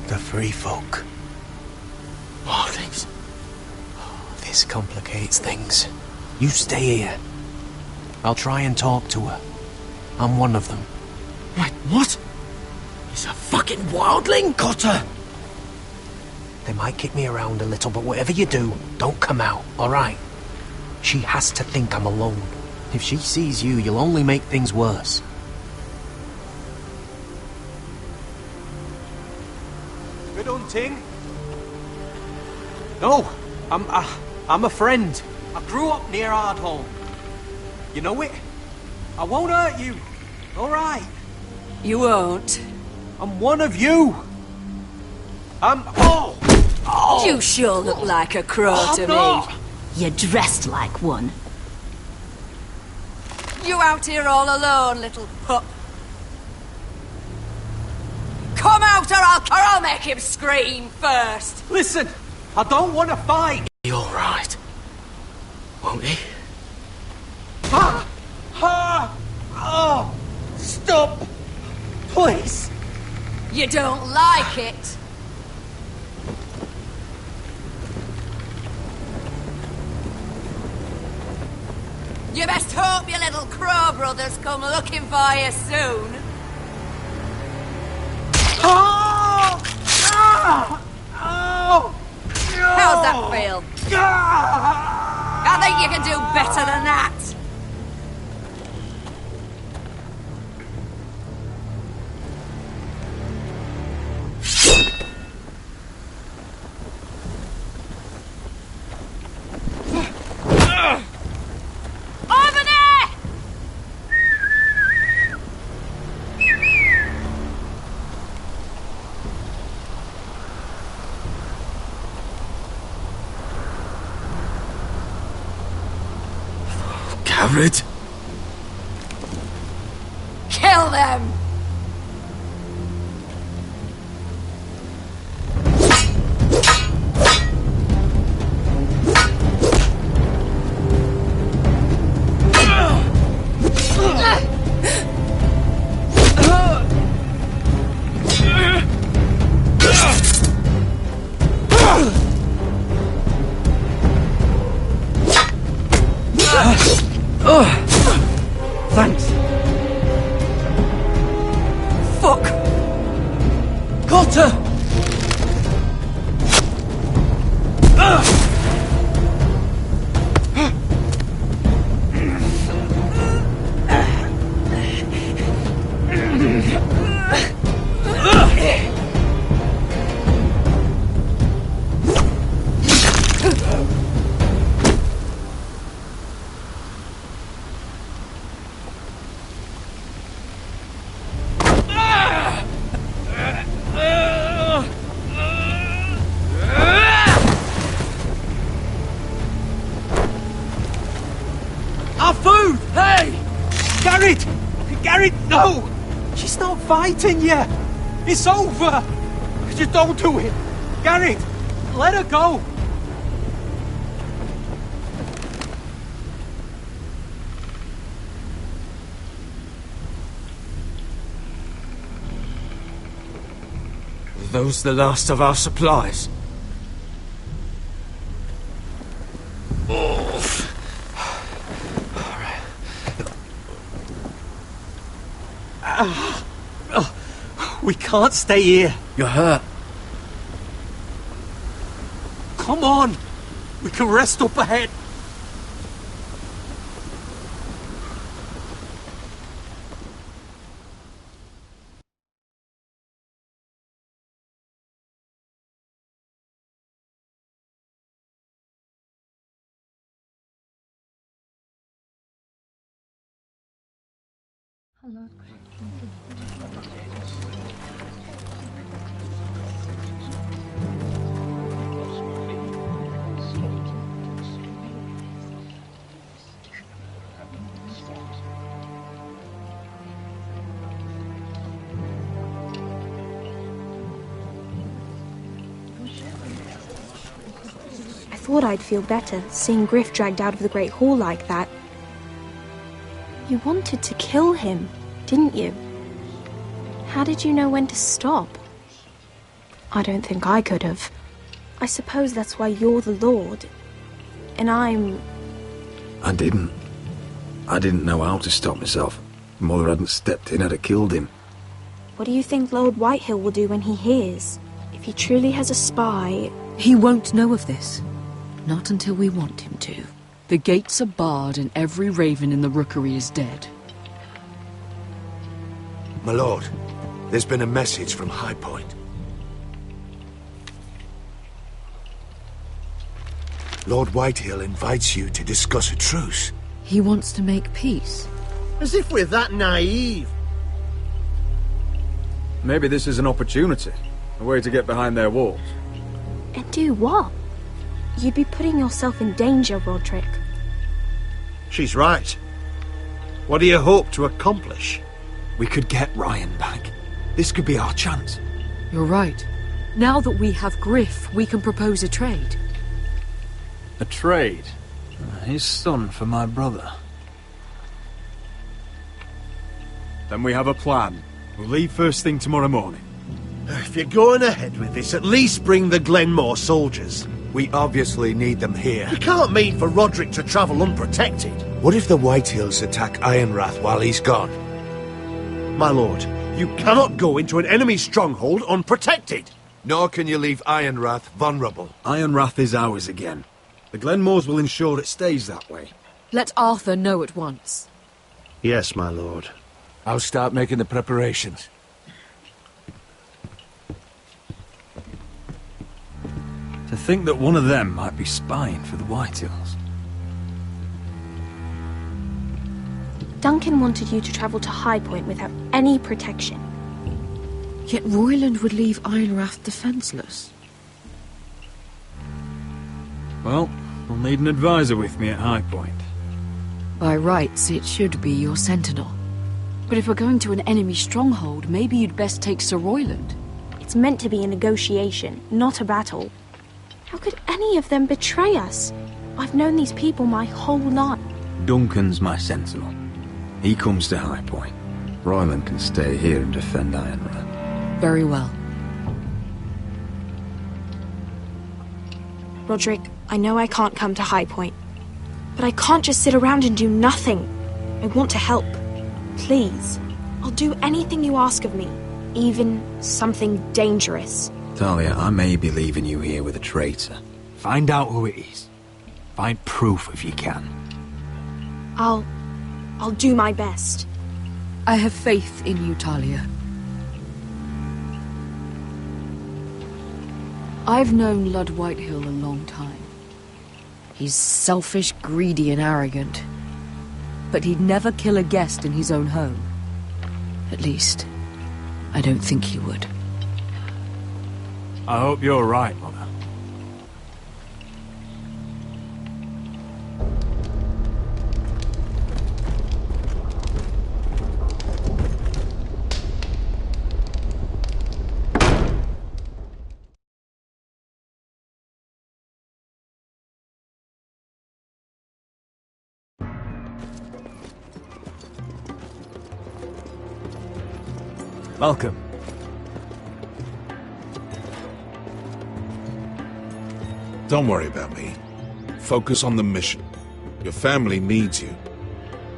The free folk. Wildlings. This complicates things. You stay here. I'll try and talk to her. I'm one of them. Wait, what? He's a fucking wildling, Cotter! They might kick me around a little, but whatever you do, don't come out, alright? She has to think I'm alone. If she sees you, you'll only make things worse. Good hunting. No, I'm a friend. I grew up near Ardholm. You know it? I won't hurt you. All right. You won't. I'm one of you. Oh! You sure look like a crow to not. me. You're dressed like one. You out here all alone, little pup? Come out or I'll make him scream first. Listen, I don't want to fight. Be all right, won't he? Oh! Stop! Please! You don't like it? You best hope your little crow brothers come looking for you soon. Oh! Oh! How's that feel? I think you can do better than that. Over there! Garrett? Kill them! Thanks. Fuck! Cotter! Our food! Hey! Garrett! Garrett, no! She's not fighting yet! It's over! Just don't do it! Garrett! Let her go! Are those the last of our supplies? We can't stay here. You're hurt. Come on! We can rest up ahead. thought I'd feel better seeing Griff dragged out of the Great Hall like that. You wanted to kill him, didn't you? How did you know when to stop? I don't think I could have. I suppose that's why you're the Lord. And I'm... I didn't. I didn't know how to stop myself. Mother hadn't stepped in, I'd have killed him. What do you think Lord Whitehill will do when he hears? If he truly has a spy... He won't know of this. Not until we want him to. The gates are barred and every raven in the rookery is dead. My lord, there's been a message from High Point. Lord Whitehill invites you to discuss a truce. He wants to make peace. As if we're that naive. Maybe this is an opportunity. A way to get behind their walls. And do what? You'd be putting yourself in danger, Roderick. She's right. What do you hope to accomplish? We could get Ryan back. This could be our chance. You're right. Now that we have Griff, we can propose a trade. A trade? His son for my brother. Then we have a plan. We'll leave first thing tomorrow morning. If you're going ahead with this, at least bring the Glenmore soldiers. We obviously need them here. You can't mean for Roderick to travel unprotected. What if the Whitehills attack Ironrath while he's gone? My lord, you cannot go into an enemy stronghold unprotected. Nor can you leave Ironrath vulnerable. Ironrath is ours again. The Glenmores will ensure it stays that way. Let Arthur know at once. Yes, my lord. I'll start making the preparations. To think that one of them might be spying for the Whitehills. Duncan wanted you to travel to High Point without any protection. Yet Royland would leave Ironrath defenseless. Well, I'll need an advisor with me at High Point. By rights, it should be your sentinel. But if we're going to an enemy stronghold, maybe you'd best take Sir Royland. It's meant to be a negotiation, not a battle. How could any of them betray us? I've known these people my whole life. Duncan's my sentinel. He comes to High Point. Royland can stay here and defend Ironrath. Very well. Roderick, I know I can't come to High Point, but I can't just sit around and do nothing. I want to help. Please. I'll do anything you ask of me, even something dangerous. Talia, I may be leaving you here with a traitor. Find out who it is. Find proof if you can. I'll do my best. I have faith in you, Talia. I've known Lord Whitehill a long time. He's selfish, greedy, and arrogant. But he'd never kill a guest in his own home. At least, I don't think he would. I hope you're right, Mother. Malcolm. Don't worry about me. Focus on the mission. Your family needs you.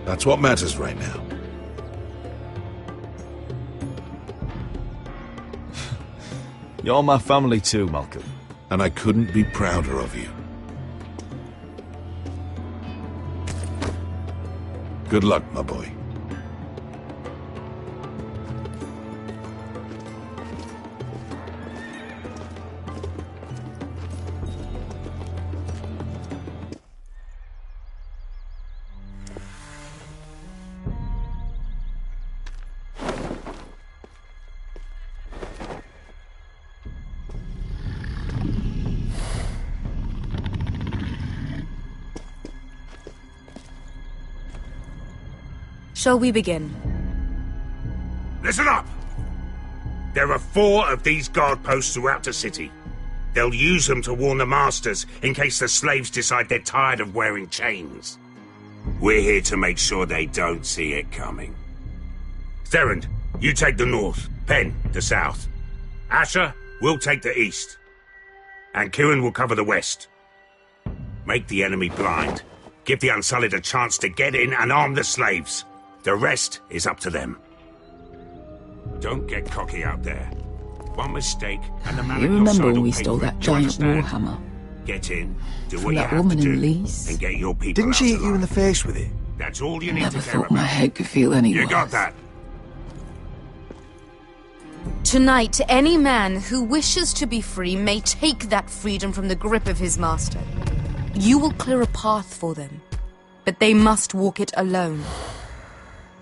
That's what matters right now. You're my family too, Malcolm. And I couldn't be prouder of you. Good luck, my boy. Shall we begin? Listen up! There are 4 of these guard posts throughout the city. They'll use them to warn the masters in case the slaves decide they're tired of wearing chains. We're here to make sure they don't see it coming. Therend, you take the north. Penn, the south. Asher, we'll take the east. And Kieran will cover the west. Make the enemy blind. Give the Unsullied a chance to get in and arm the slaves. The rest is up to them. Don't get cocky out there. One mistake and the man You on your remember side when will we pay stole for it. that Do you giant understand? warhammer? Get in, do From what you that have woman to in do, Lee's? and get your people Didn't out she hit alive. you in the face with it? That's all you need Never to care thought my about. head could feel any You worse. got that? Tonight, any man who wishes to be free may take that freedom from the grip of his master. You will clear a path for them, but they must walk it alone.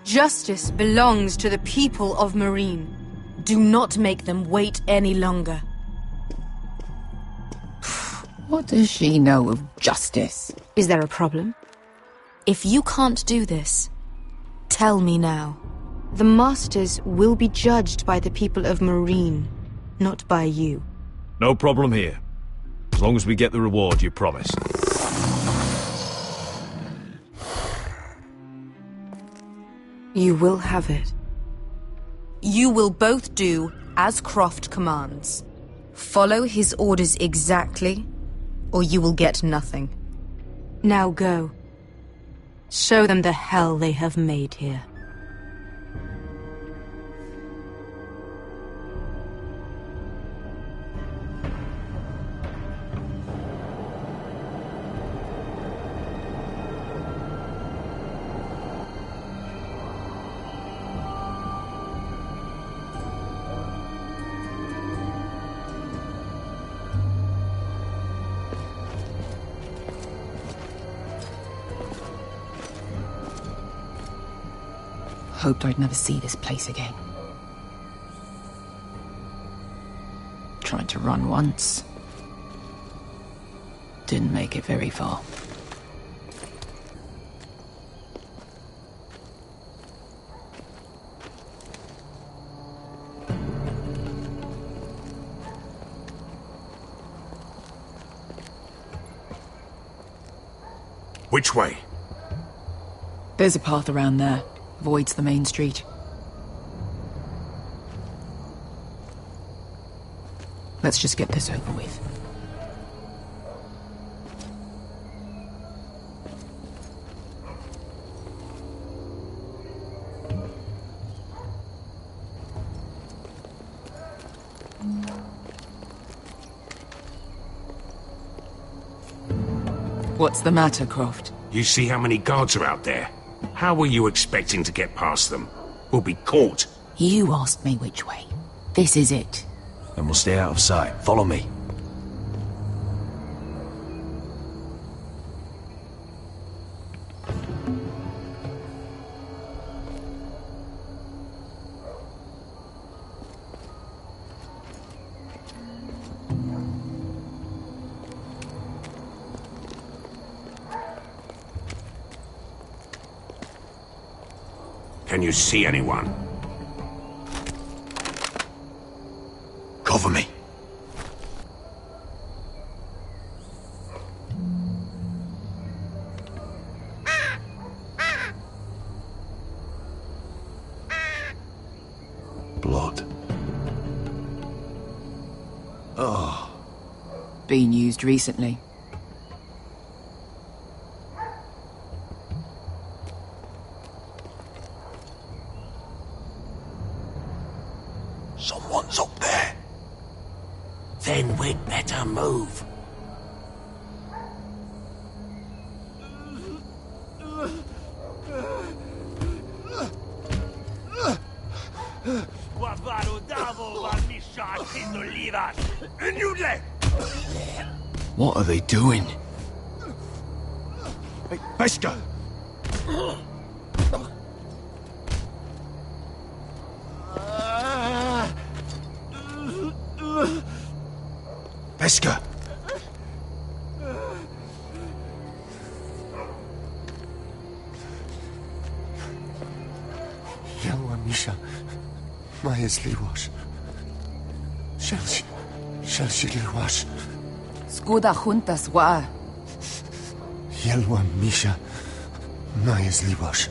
Justice belongs to the people of Marine. Do not make them wait any longer. What does she know of justice? Is there a problem? If you can't do this, tell me now. The Masters will be judged by the people of Marine, not by you. No problem here. As long as we get the reward you promised. You will have it. You will both do as Croft commands. Follow his orders exactly, or you will get nothing. Now go. Show them the hell they have made here. Hoped I'd never see this place again. Tried to run once. Didn't make it very far. Which way? There's a path around there. Avoids the main street. Let's just get this over with. What's the matter, Croft? You see how many guards are out there? How were you expecting to get past them? We'll be caught. You asked me which way. This is it. And we'll stay out of sight. Follow me. Can you see anyone? Cover me. Blood. Oh. Been used recently. Someone's up there. Then we'd better move. What are they doing? Hey, Beskha! Beskha! Yellow Amisha, my Isliwash. Shelshidliwash. Skuda juntas wa. Yelwa Misha. Mayasliwash.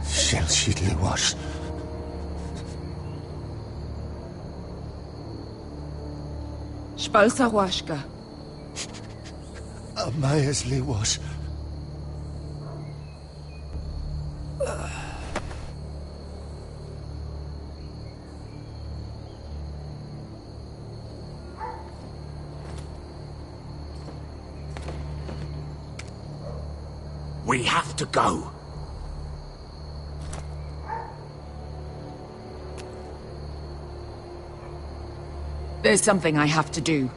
Shelshidliwash. Spalsa washka. Mayasliwash. We have to go. There's something I have to do.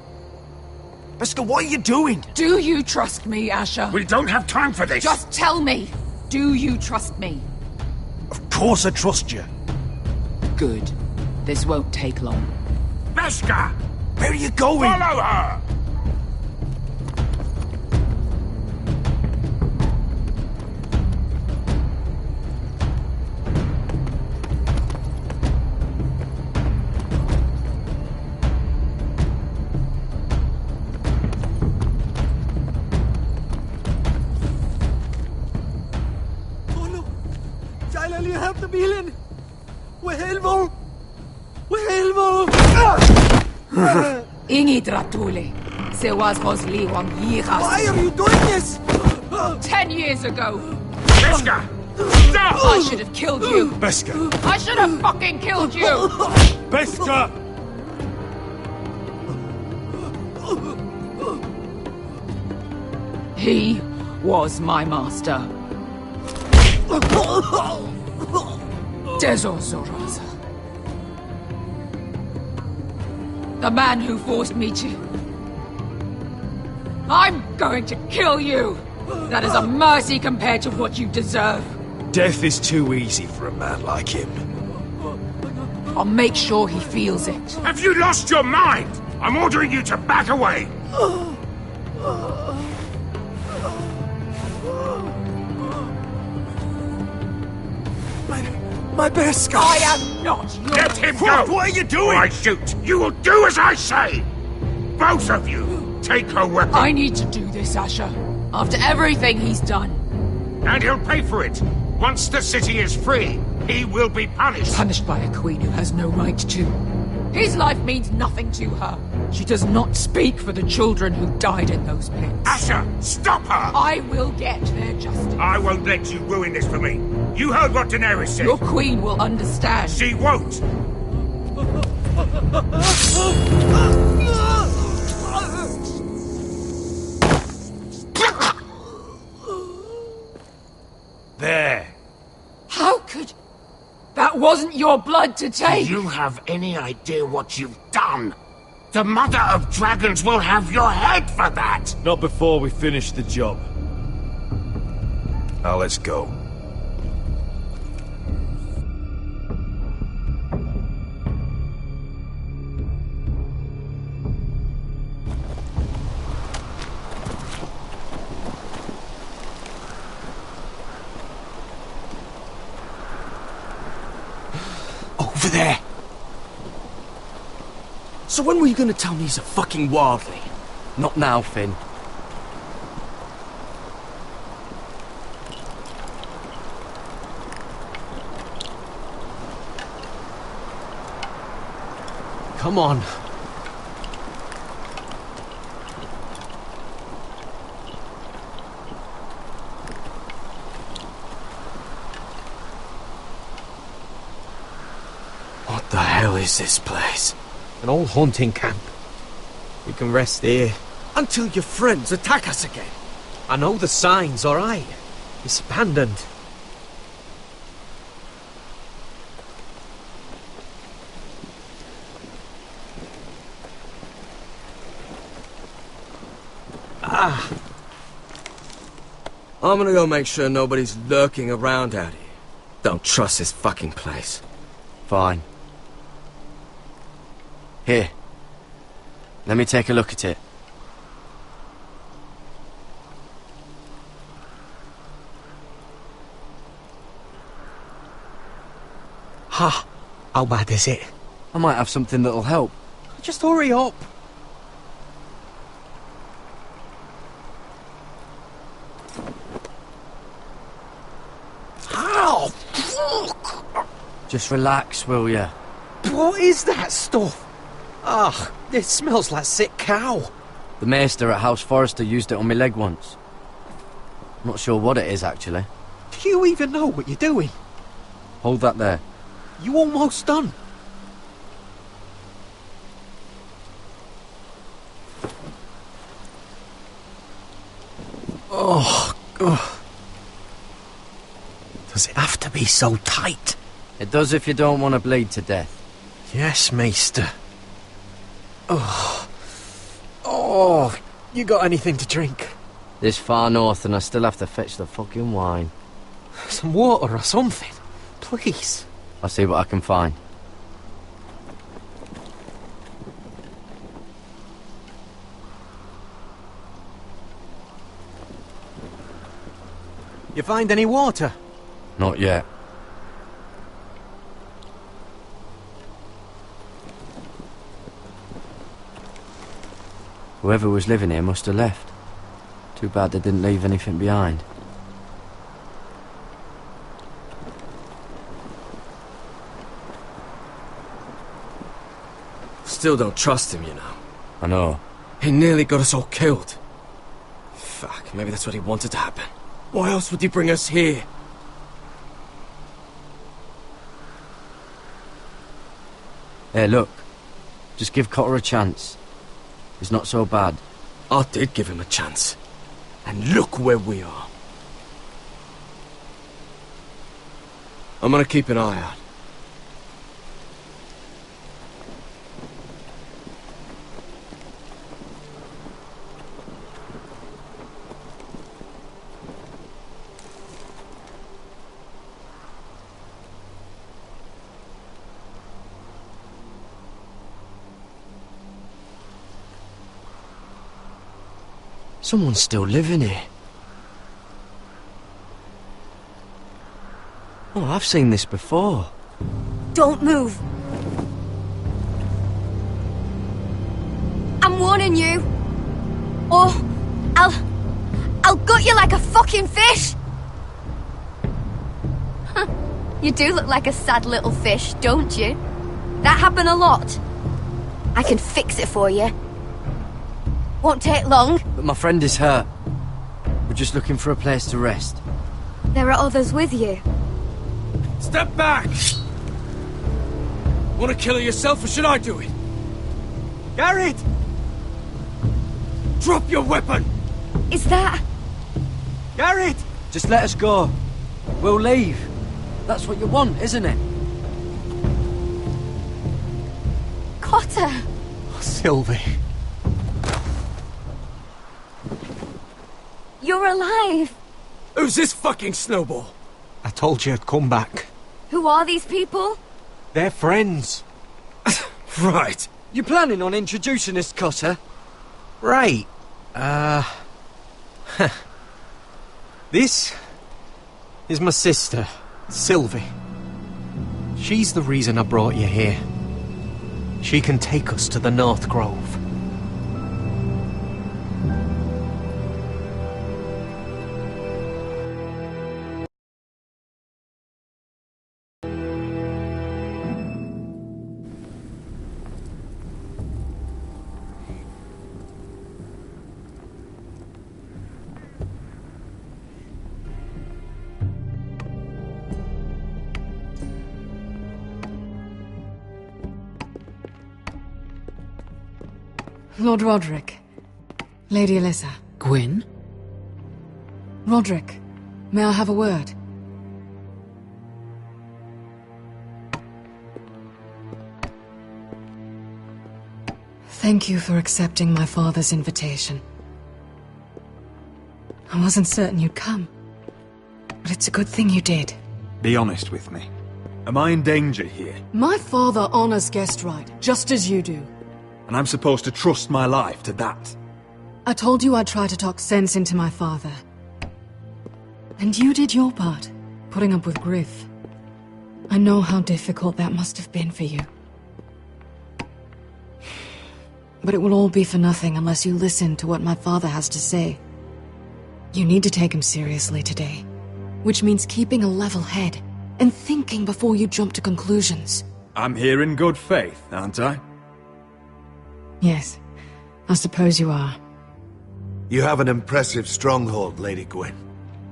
Beskha, what are you doing? Do you trust me, Asher? We don't have time for this. Just tell me. Do you trust me? Of course I trust you. Good. This won't take long. Beskha! Where are you going? Follow her! Ingi Dratule. Se was Rosli Wang Yiras. Why are you doing this? 10 years ago. Beskha! Stop! I should have killed you. Beskha! I should have fucking killed you. Beskha! He was my master. Dezor Zoraza. The man who forced me to... I'm going to kill you! That is a mercy compared to what you deserve. Death is too easy for a man like him. I'll make sure he feels it. Have you lost your mind? I'm ordering you to back away! My Beskha! I am not your... Let him go! What are you doing? Or I shoot! You will do as I say! Both of you! Take her weapon! I need to do this, Asher. After everything he's done. And he'll pay for it! Once the city is free, he will be punished! Punished by a queen who has no right to. His life means nothing to her. She does not speak for the children who died in those pits. Asher, stop her! I will get their justice. I won't let you ruin this for me. You heard what Daenerys said. Your queen will understand. She won't! There. How could... That wasn't your blood to take! Do you have any idea what you've done? The Mother of Dragons will have your head for that! Not before we finish the job. Now let's go. Over there. So when were you gonna tell me he's a fucking wildling? Not now, Finn. Come on. What the hell is this place? An old hunting camp. We can rest here. Until your friends attack us again. I know the signs, alright? It's abandoned. I'm gonna go make sure nobody's lurking around out here. Don't trust this fucking place. Fine. Here. Let me take a look at it. Ha! How bad is it? I might have something that'll help. Just hurry up. Ow! Fuck! Just relax, will ya? What is that stuff? Ugh, it smells like sick cow. The maester at House Forrester used it on my leg once. Not sure what it is, actually. Do you even know what you're doing? Hold that there. You almost done. Oh, ugh. Does it have to be so tight? It does if you don't want to bleed to death. Yes, Maester. Oh. Oh, you got anything to drink? This far north and I still have to fetch the fucking wine. Some water or something, please. I'll see what I can find. You find any water? Not yet. Whoever was living here must have left. Too bad they didn't leave anything behind. Still don't trust him, you know. I know. He nearly got us all killed. Fuck, maybe that's what he wanted to happen. Why else would he bring us here? Hey, look. Just give Cotter a chance. He's not so bad. I did give him a chance. And look where we are. I'm gonna keep an eye out. Someone's still living here. Oh, I've seen this before. Don't move. I'm warning you. Or I'll gut you like a fucking fish. Huh. You do look like a sad little fish, don't you? That happen a lot. I can fix it for you. Won't take long. But my friend is hurt. We're just looking for a place to rest. There are others with you. Step back! Want to kill her yourself, or should I do it? Garrett! Drop your weapon! Is that... Garrett! Just let us go. We'll leave. That's what you want, isn't it? Cotter! Oh, Sylvie. You're alive! Who's this fucking snowball? I told you I'd come back. Who are these people? They're friends. Right. You planning on introducing us, Cotter? Right. This is my sister, Sylvie. She's the reason I brought you here. She can take us to the North Grove. Lord Roderick. Lady Alyssa. Gwyn? Roderick, may I have a word? Thank you for accepting my father's invitation. I wasn't certain you'd come, but it's a good thing you did. Be honest with me. Am I in danger here? My father honors guest right, just as you do. And I'm supposed to trust my life to that? I told you I'd try to talk sense into my father. And you did your part, putting up with Griff. I know how difficult that must have been for you. But it will all be for nothing unless you listen to what my father has to say. You need to take him seriously today, which means keeping a level head and thinking before you jump to conclusions. I'm here in good faith, aren't I? Yes, I suppose you are. You have an impressive stronghold, Lady Gwyn.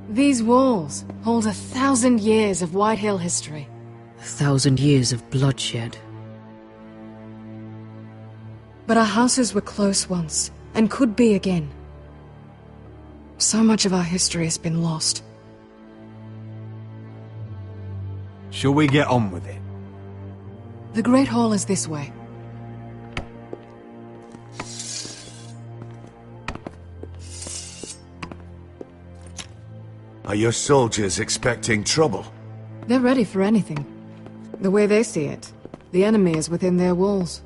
These walls hold 1,000 years of Whitehill history. 1,000 years of bloodshed. But our houses were close once, and could be again. So much of our history has been lost. Shall we get on with it? The Great Hall is this way. Are your soldiers expecting trouble? They're ready for anything. The way they see it, the enemy is within their walls.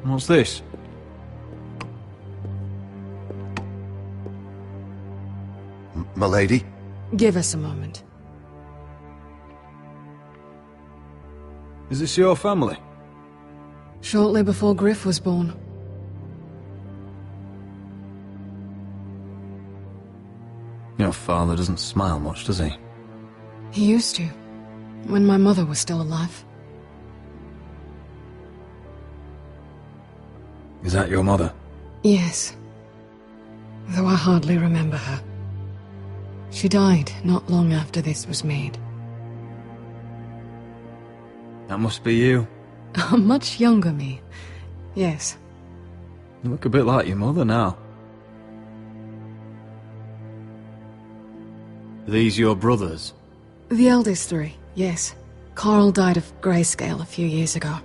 What's this? Milady? Give us a moment. Is this your family? Shortly before Griff was born. Your father doesn't smile much, does he? He used to, when my mother was still alive. Is that your mother? Yes. Though I hardly remember her. She died not long after this was made. That must be you. A much younger me. Yes. You look a bit like your mother now. Are these your brothers? The eldest three, yes. Carl died of grayscale a few years ago.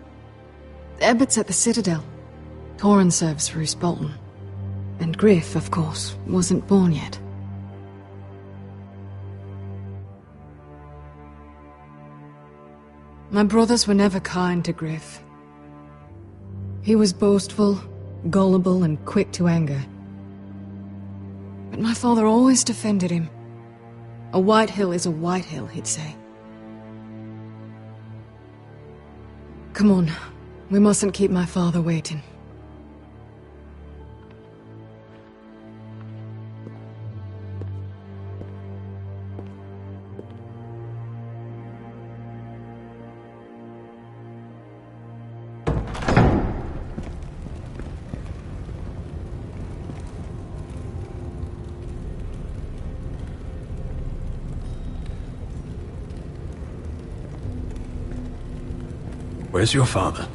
Ebbett's at the Citadel. Torrin serves for Roose Bolton. And Griff, of course, wasn't born yet. My brothers were never kind to Griff. He was boastful, gullible, and quick to anger. But my father always defended him. A Whitehill is a Whitehill, he'd say. Come on, we mustn't keep my father waiting. Where's your father?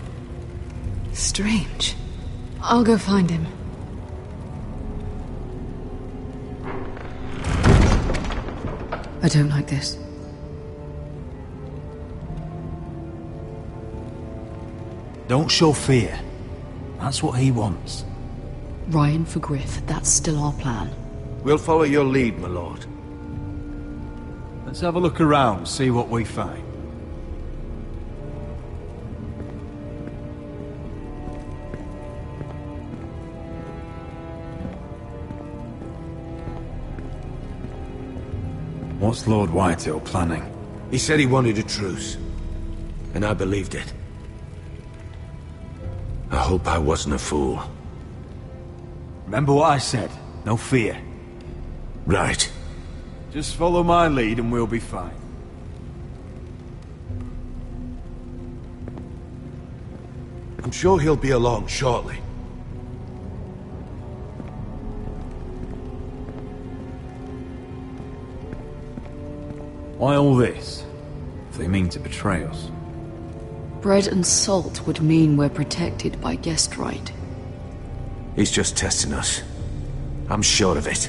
Strange. I'll go find him. I don't like this. Don't show fear. That's what he wants. Ryan for Griff, that's still our plan. We'll follow your lead, my lord. Let's have a look around, see what we find. What's Lord Whitehill planning? He said he wanted a truce, and I believed it. I hope I wasn't a fool. Remember what I said, no fear. Right. Just follow my lead and we'll be fine. I'm sure he'll be along shortly. Why all this? If they mean to betray us. Bread and salt would mean we're protected by guest right. He's just testing us. I'm sure of it.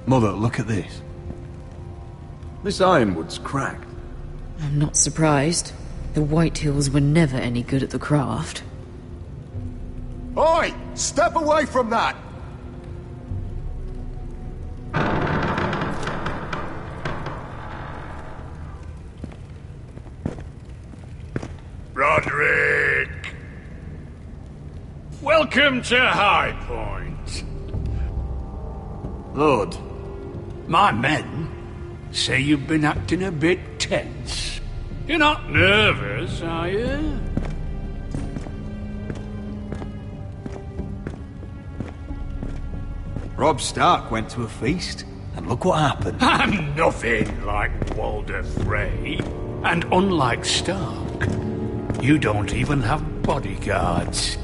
Mother, look at this. This ironwood's cracked. I'm not surprised. The Whitehills were never any good at the craft. Oi! Oi! Step away from that! Roderick! Welcome to High Point. Lord, my men say you've been acting a bit tense. You're not nervous, are you? Robb Stark went to a feast, and look what happened. I'm nothing like Walder Frey. And unlike Stark, you don't even have bodyguards.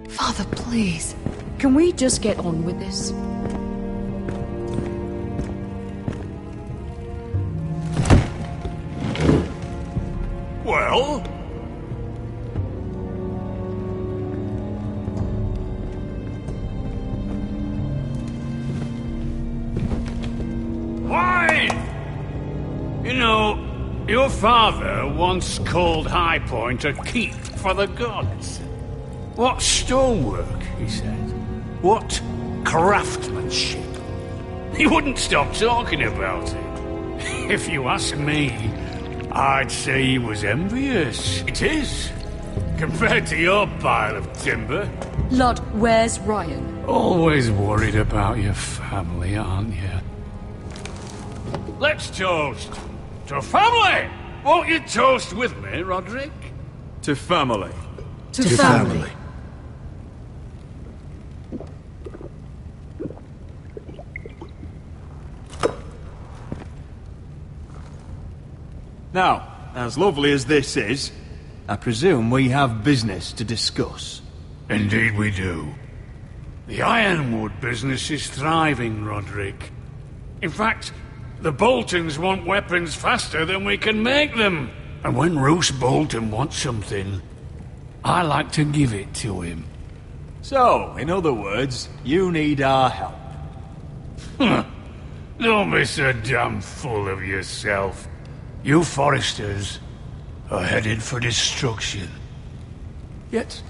Father, please. Can we just get on with this? Well? Why? You know, your father once called High Point a keep for the gods. What stonework, he said. What craftsmanship. He wouldn't stop talking about it. If you ask me, I'd say he was envious. It is. Compared to your pile of timber. Lud, where's Ryan? Always worried about your family, aren't you? Let's toast. To family! Won't you toast with me, Roderick? To family. To family. Now, as lovely as this is, I presume we have business to discuss. Indeed we do. The Ironwood business is thriving, Roderick. In fact, the Boltons want weapons faster than we can make them. And when Roose Bolton wants something, I like to give it to him. So, in other words, you need our help. Don't be so damn full of yourself. You Forresters are headed for destruction. Yet,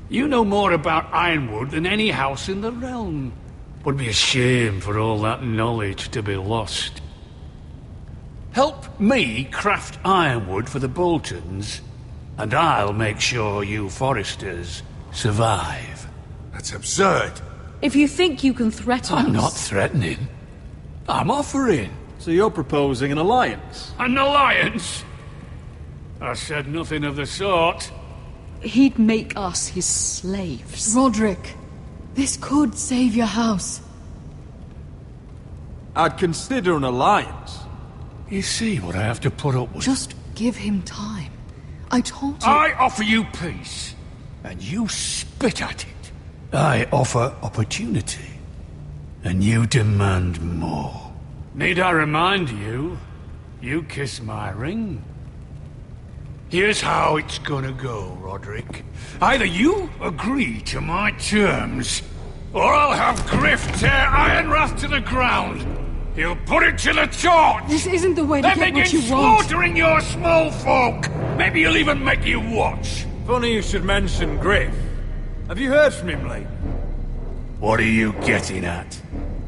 you know more about Ironwood than any house in the realm. Would be a shame for all that knowledge to be lost. Help me craft Ironwood for the Boltons, and I'll make sure you Forresters survive. That's absurd. If you think you can threaten us... I'm not threatening. I'm offering. So you're proposing an alliance? An alliance? I said nothing of the sort. He'd make us his slaves. Roderick, this could save your house. I'd consider an alliance. You see what I have to put up with? Just give him time. I told you... I offer you peace, and you spit at it. I offer opportunity, and you demand more. Need I remind you, you kiss my ring? Here's how it's gonna go, Roderick. Either you agree to my terms, or I'll have Griff tear Ironrath to the ground. He'll put it to the torch! This isn't the way to then get what begin you want. slaughtering your small folk! Maybe he'll even make you watch. Funny you should mention Griff. Have you heard from him lately? What are you getting at?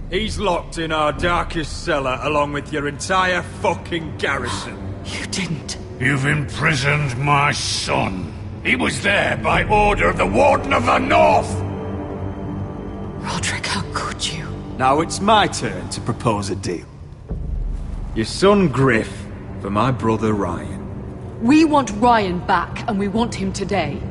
He's locked in our darkest cellar along with your entire fucking garrison. You didn't. You've imprisoned my son. He was there by order of the Warden of the North! Roderick, how could you? Now it's my turn to propose a deal. Your son Griff For my brother Ryan. We want Ryan back, and we want him today.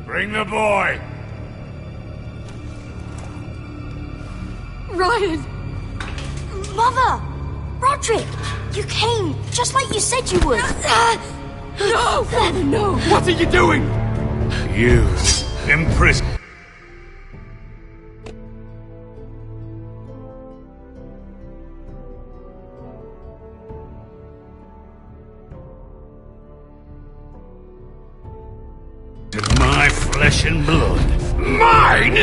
Bring the boy! Ryan! Mother! Roderick! You came, just like you said you would. No! Father, no! What are you doing? You, in prison. My flesh and blood. Mine?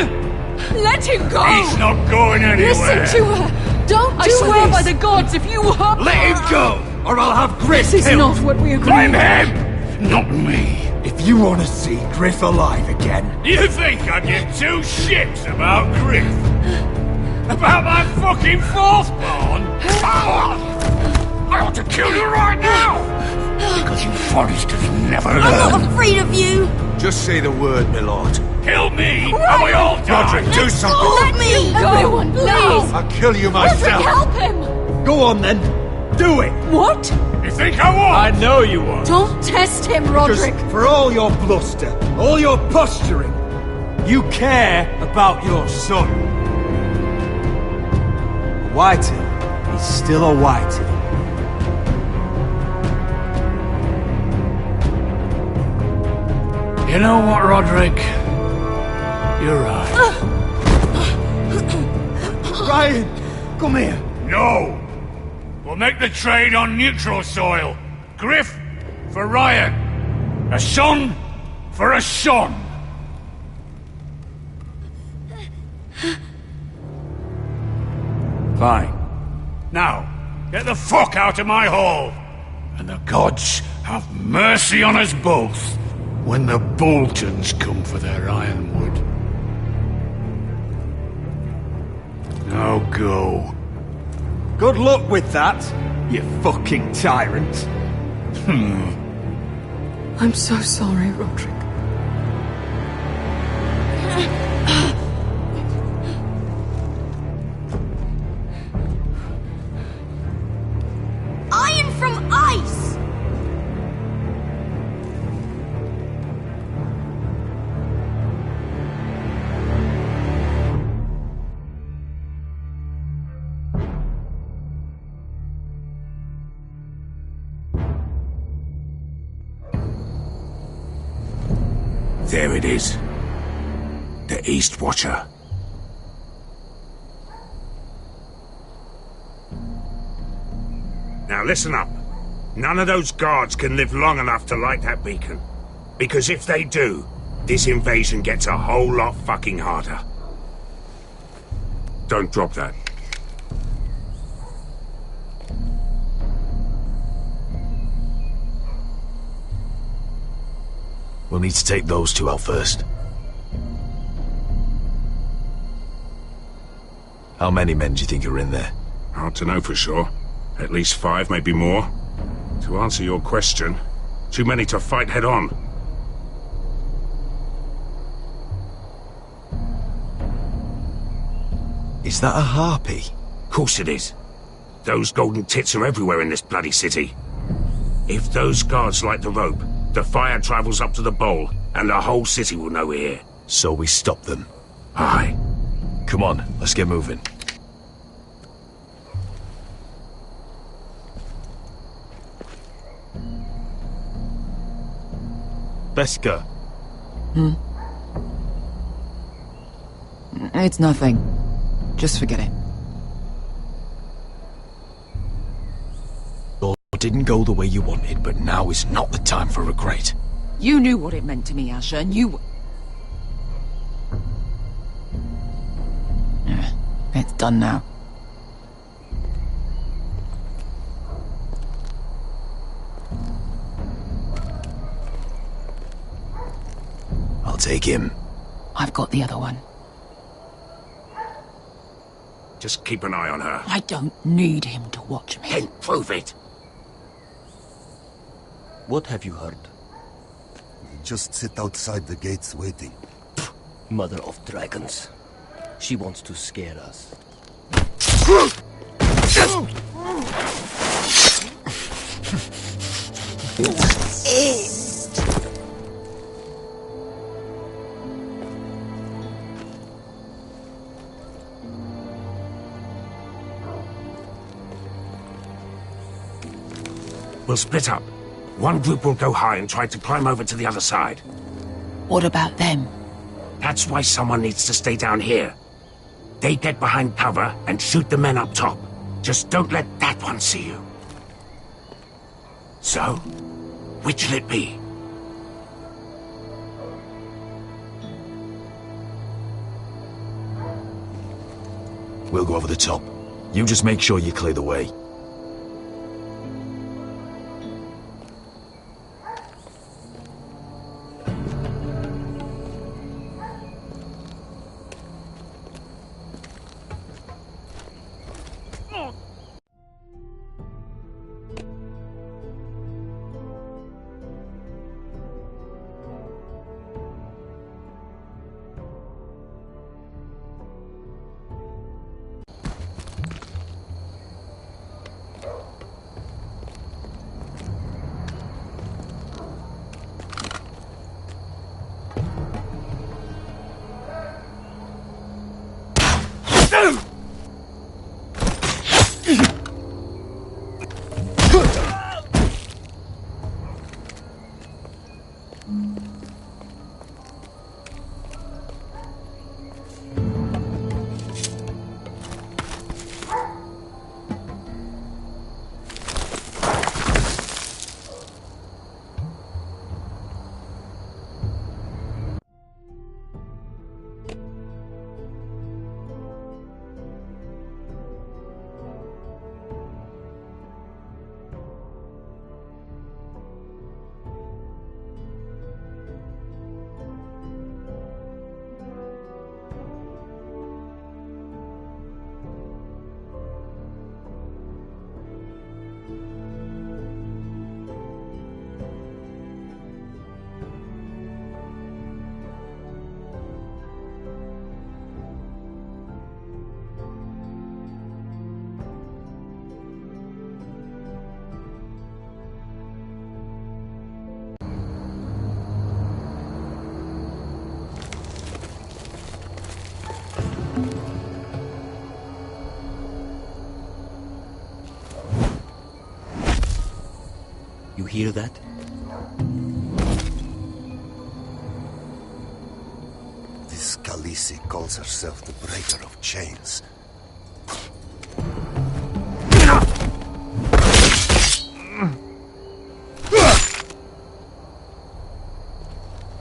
Let him go! He's not going anywhere. Listen to her! Don't I do swear this! by the gods, if you hurt Let him go, or I'll have Griff This is killed. not what we agreed. Blame him, not me. If you want to see Griff alive again... You think I give two shits about Griff? About my fucking fourth born? I ought to kill you right now! Because you Forresters never learn. I'm not afraid of you! Just say the word, my lord. Kill me, and we all die! Roderick, do something! Let me! Everyone, please! I'll kill you myself! Help him! Go on then. Do it. What? You think I won't? I know you won't. Don't test him, Roderick! Because for all your bluster, all your posturing, you care about your son. A Whitey is still a Whitey. You know what, Roderick? You're right. Ryan, come here. No! We'll make the trade on neutral soil. Griff for Ryan. A son for a son. Fine. Now, get the fuck out of my hall. And the gods have mercy on us both when the Boltons come for their ironwood. Now go. Good luck with that, you fucking tyrant. I'm so sorry, Roderick. Iron from ice! There it is. The East Watcher. Now listen up. None of those guards can live long enough to light that beacon. Because if they do, this invasion gets a whole lot fucking harder. Don't drop that. We'll need to take those two out first. How many men do you think are in there? Hard to know for sure. At least 5, maybe more. To answer your question, too many to fight head on. Is that a harpy? Of course it is. Those golden tits are everywhere in this bloody city. If those guards light the rope, the fire travels up to the bowl, and the whole city will know we're here. So we stop them. Aye. Come on, let's get moving. Beskha. It's nothing. Just forget it. It didn't go the way you wanted, but now is not the time for regret. You knew what it meant to me, Asher, and you... Yeah, it's done now. I'll take him. I've got the other one. Just keep an eye on her. I don't need him to watch me. Then prove it. What have you heard? Just sit outside the gates waiting. Mother of dragons. She wants to scare us. We'll split up. One group will go high and try to climb over to the other side. What about them? That's why someone needs to stay down here. They get behind cover and shoot the men up top. Just don't let that one see you. So, which'll it be? We'll go over the top. You just make sure you clear the way. You hear that? This Khaleesi calls herself the Breaker of Chains.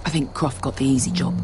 I think Croft got the easy job.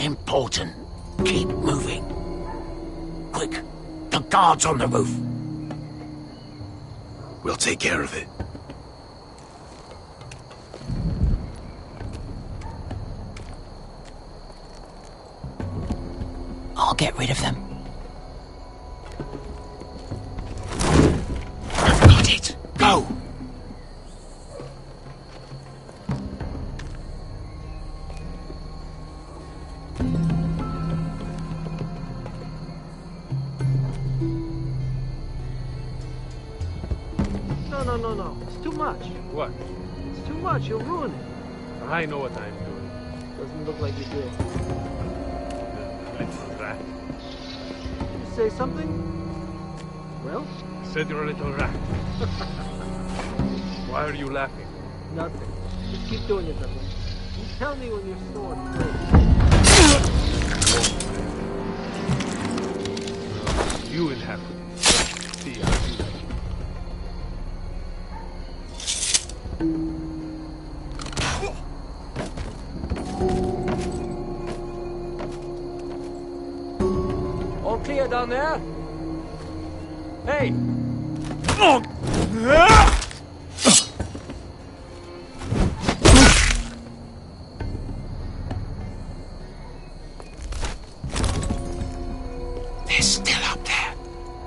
important. Keep moving. Quick, the guards on the roof. We'll take care of it. I'll get rid of them. I've got it. Go! No. It's too much. What? It's too much. You'll ruin it. I know what I'm doing. Doesn't look like you do. Little rat. You say something? Well? Said you're a little rat. Why are you laughing? Nothing. Just keep doing it that way. You tell me when your sword breaks. You will have to see how you like it. All clear down there? Hey! They're still up there.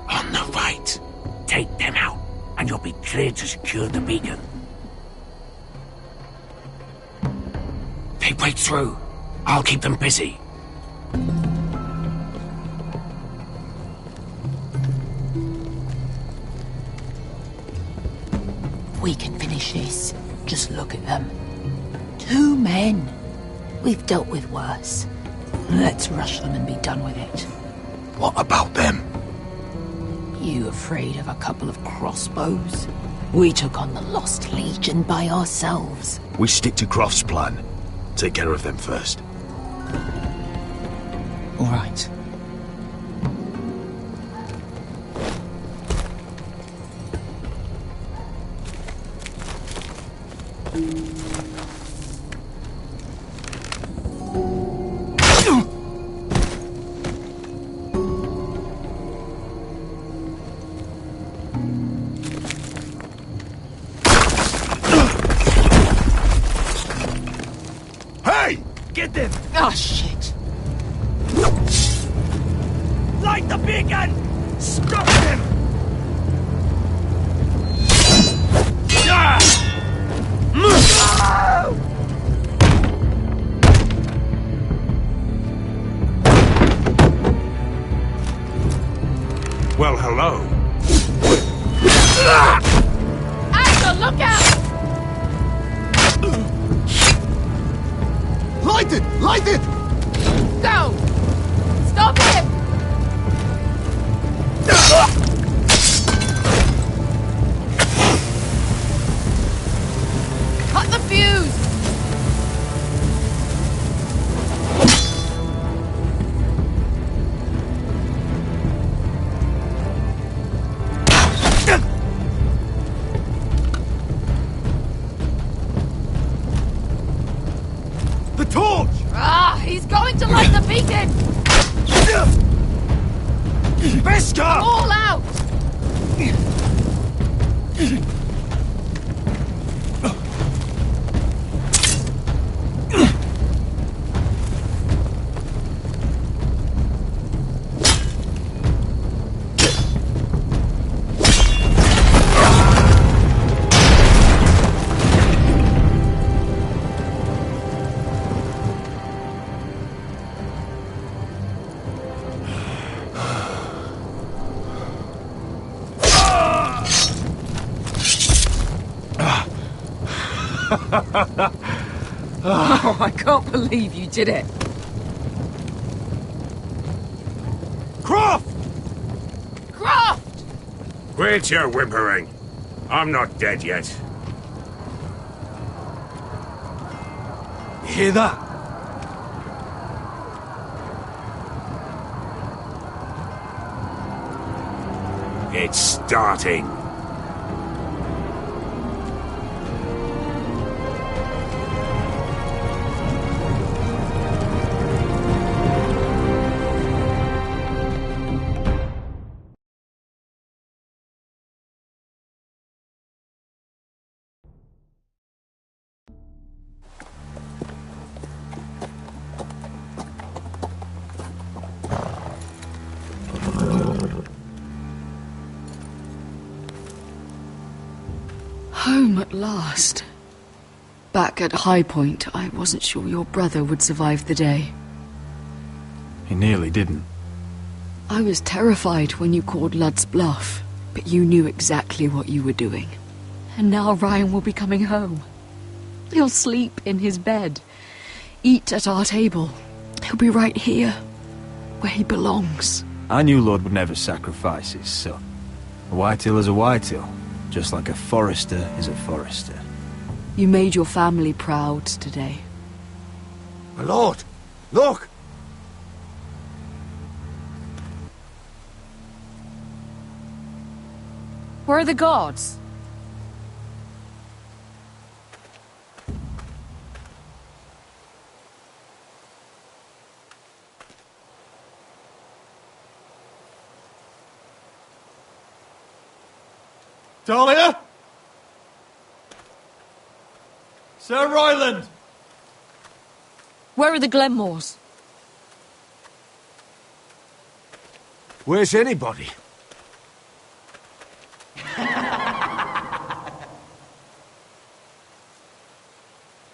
On the right. Take them out, and you'll be cleared to secure the beacon. They break through. I'll keep them busy. We can finish this. Just look at them. 2 men. We've dealt with worse. Let's rush them and be done with it. What about them? You afraid of a couple of crossbows? We took on the Lost Legion by ourselves. We stick to Croft's plan. Take care of them first. All right. Hey! Get them! Oh, shit. Light the beacon! Stop them! Well, hello. Axel, look out! Light it! Light it! Go! Stop him! Cut the fuse! The torch! Ah, he's going to light the beacon! Beskar! All out! Oh, I can't believe you did it. Croft! Croft! Quit your whimpering. I'm not dead yet. You hear that? It's starting. home at last. Back at High Point, I wasn't sure your brother would survive the day. He nearly didn't. I was terrified when you called Ludd's bluff, but you knew exactly what you were doing. And now Ryan will be coming home. He'll sleep in his bed, eat at our table. He'll be right here, where he belongs. I knew Lord would never sacrifice his son. A Whitehill is a Whitehill, just like a Forrester is a Forrester. You made your family proud today. My lord, look! Where are the guards? Talia? Sir Royland! Where are the Glenmores? Where's anybody?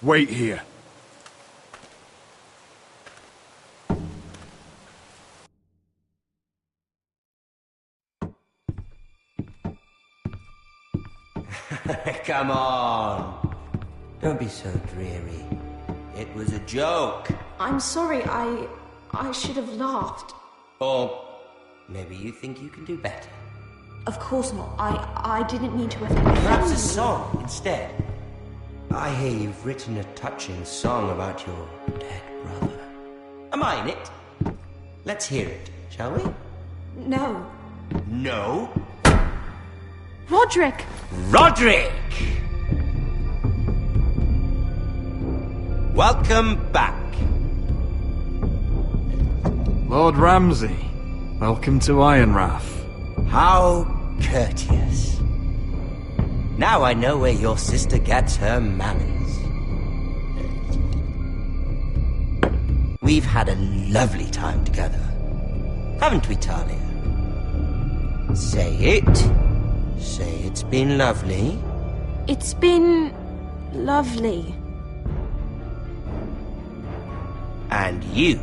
Wait here. Come on. Don't be so dreary. It was a joke. I'm sorry, I should have laughed. Or maybe you think you can do better. Of course not. I didn't mean to offend. Perhaps a song instead. I hear you've written a touching song about your dead brother. Am I in it? Let's hear it, shall we? No. No? Roderick! Roderick! Welcome back. Lord Ramsay, welcome to Ironrath. How courteous. Now I know where your sister gets her manners. We've had a lovely time together, haven't we, Talia? Say it. Say it's been lovely. It's been lovely. And you.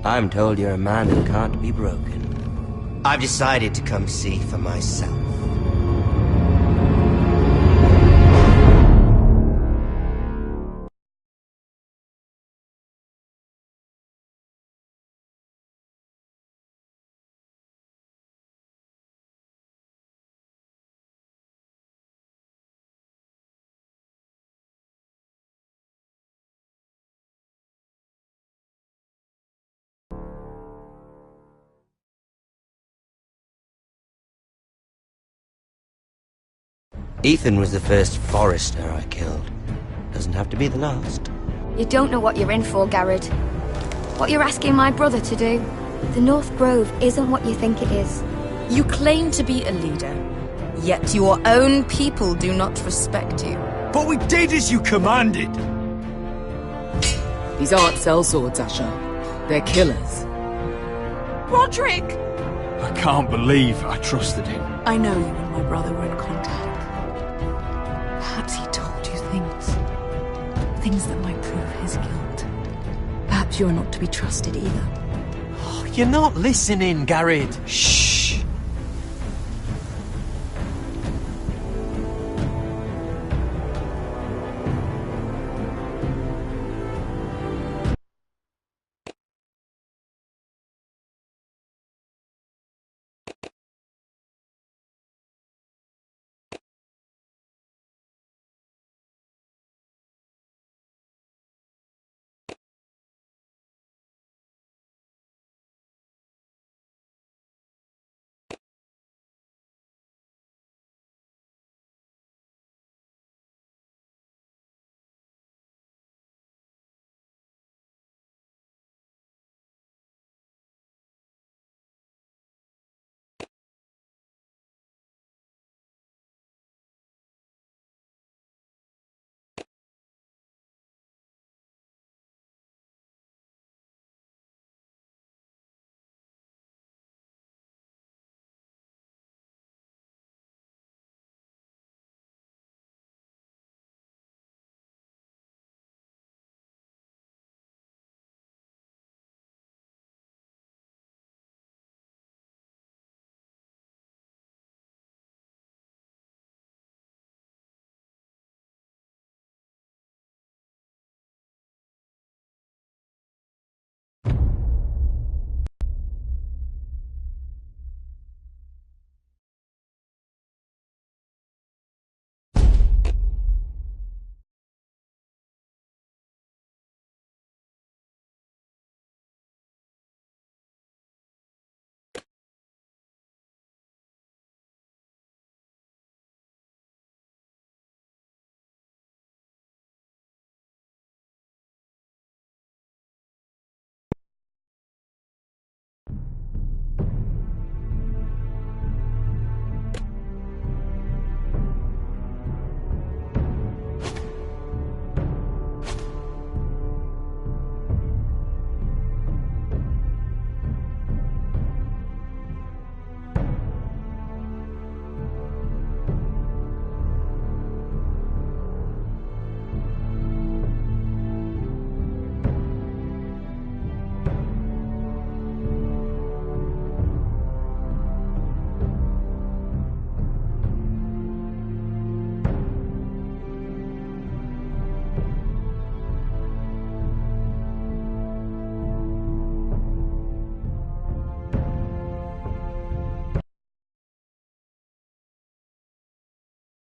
I'm told you're a man who can't be broken. I've decided to come see for myself. Ethan was the first Forrester I killed. Doesn't have to be the last. You don't know what you're in for, Garrett. What you're asking my brother to do. The North Grove isn't what you think it is. You claim to be a leader, yet your own people do not respect you. But we did as you commanded! These aren't sellswords, Asher. They're killers. Roderick! I can't believe I trusted him. I know you and my brother were in contact. Perhaps he told you things that might prove his guilt. Perhaps you're not to be trusted either. You're not listening, Garrett. Shh!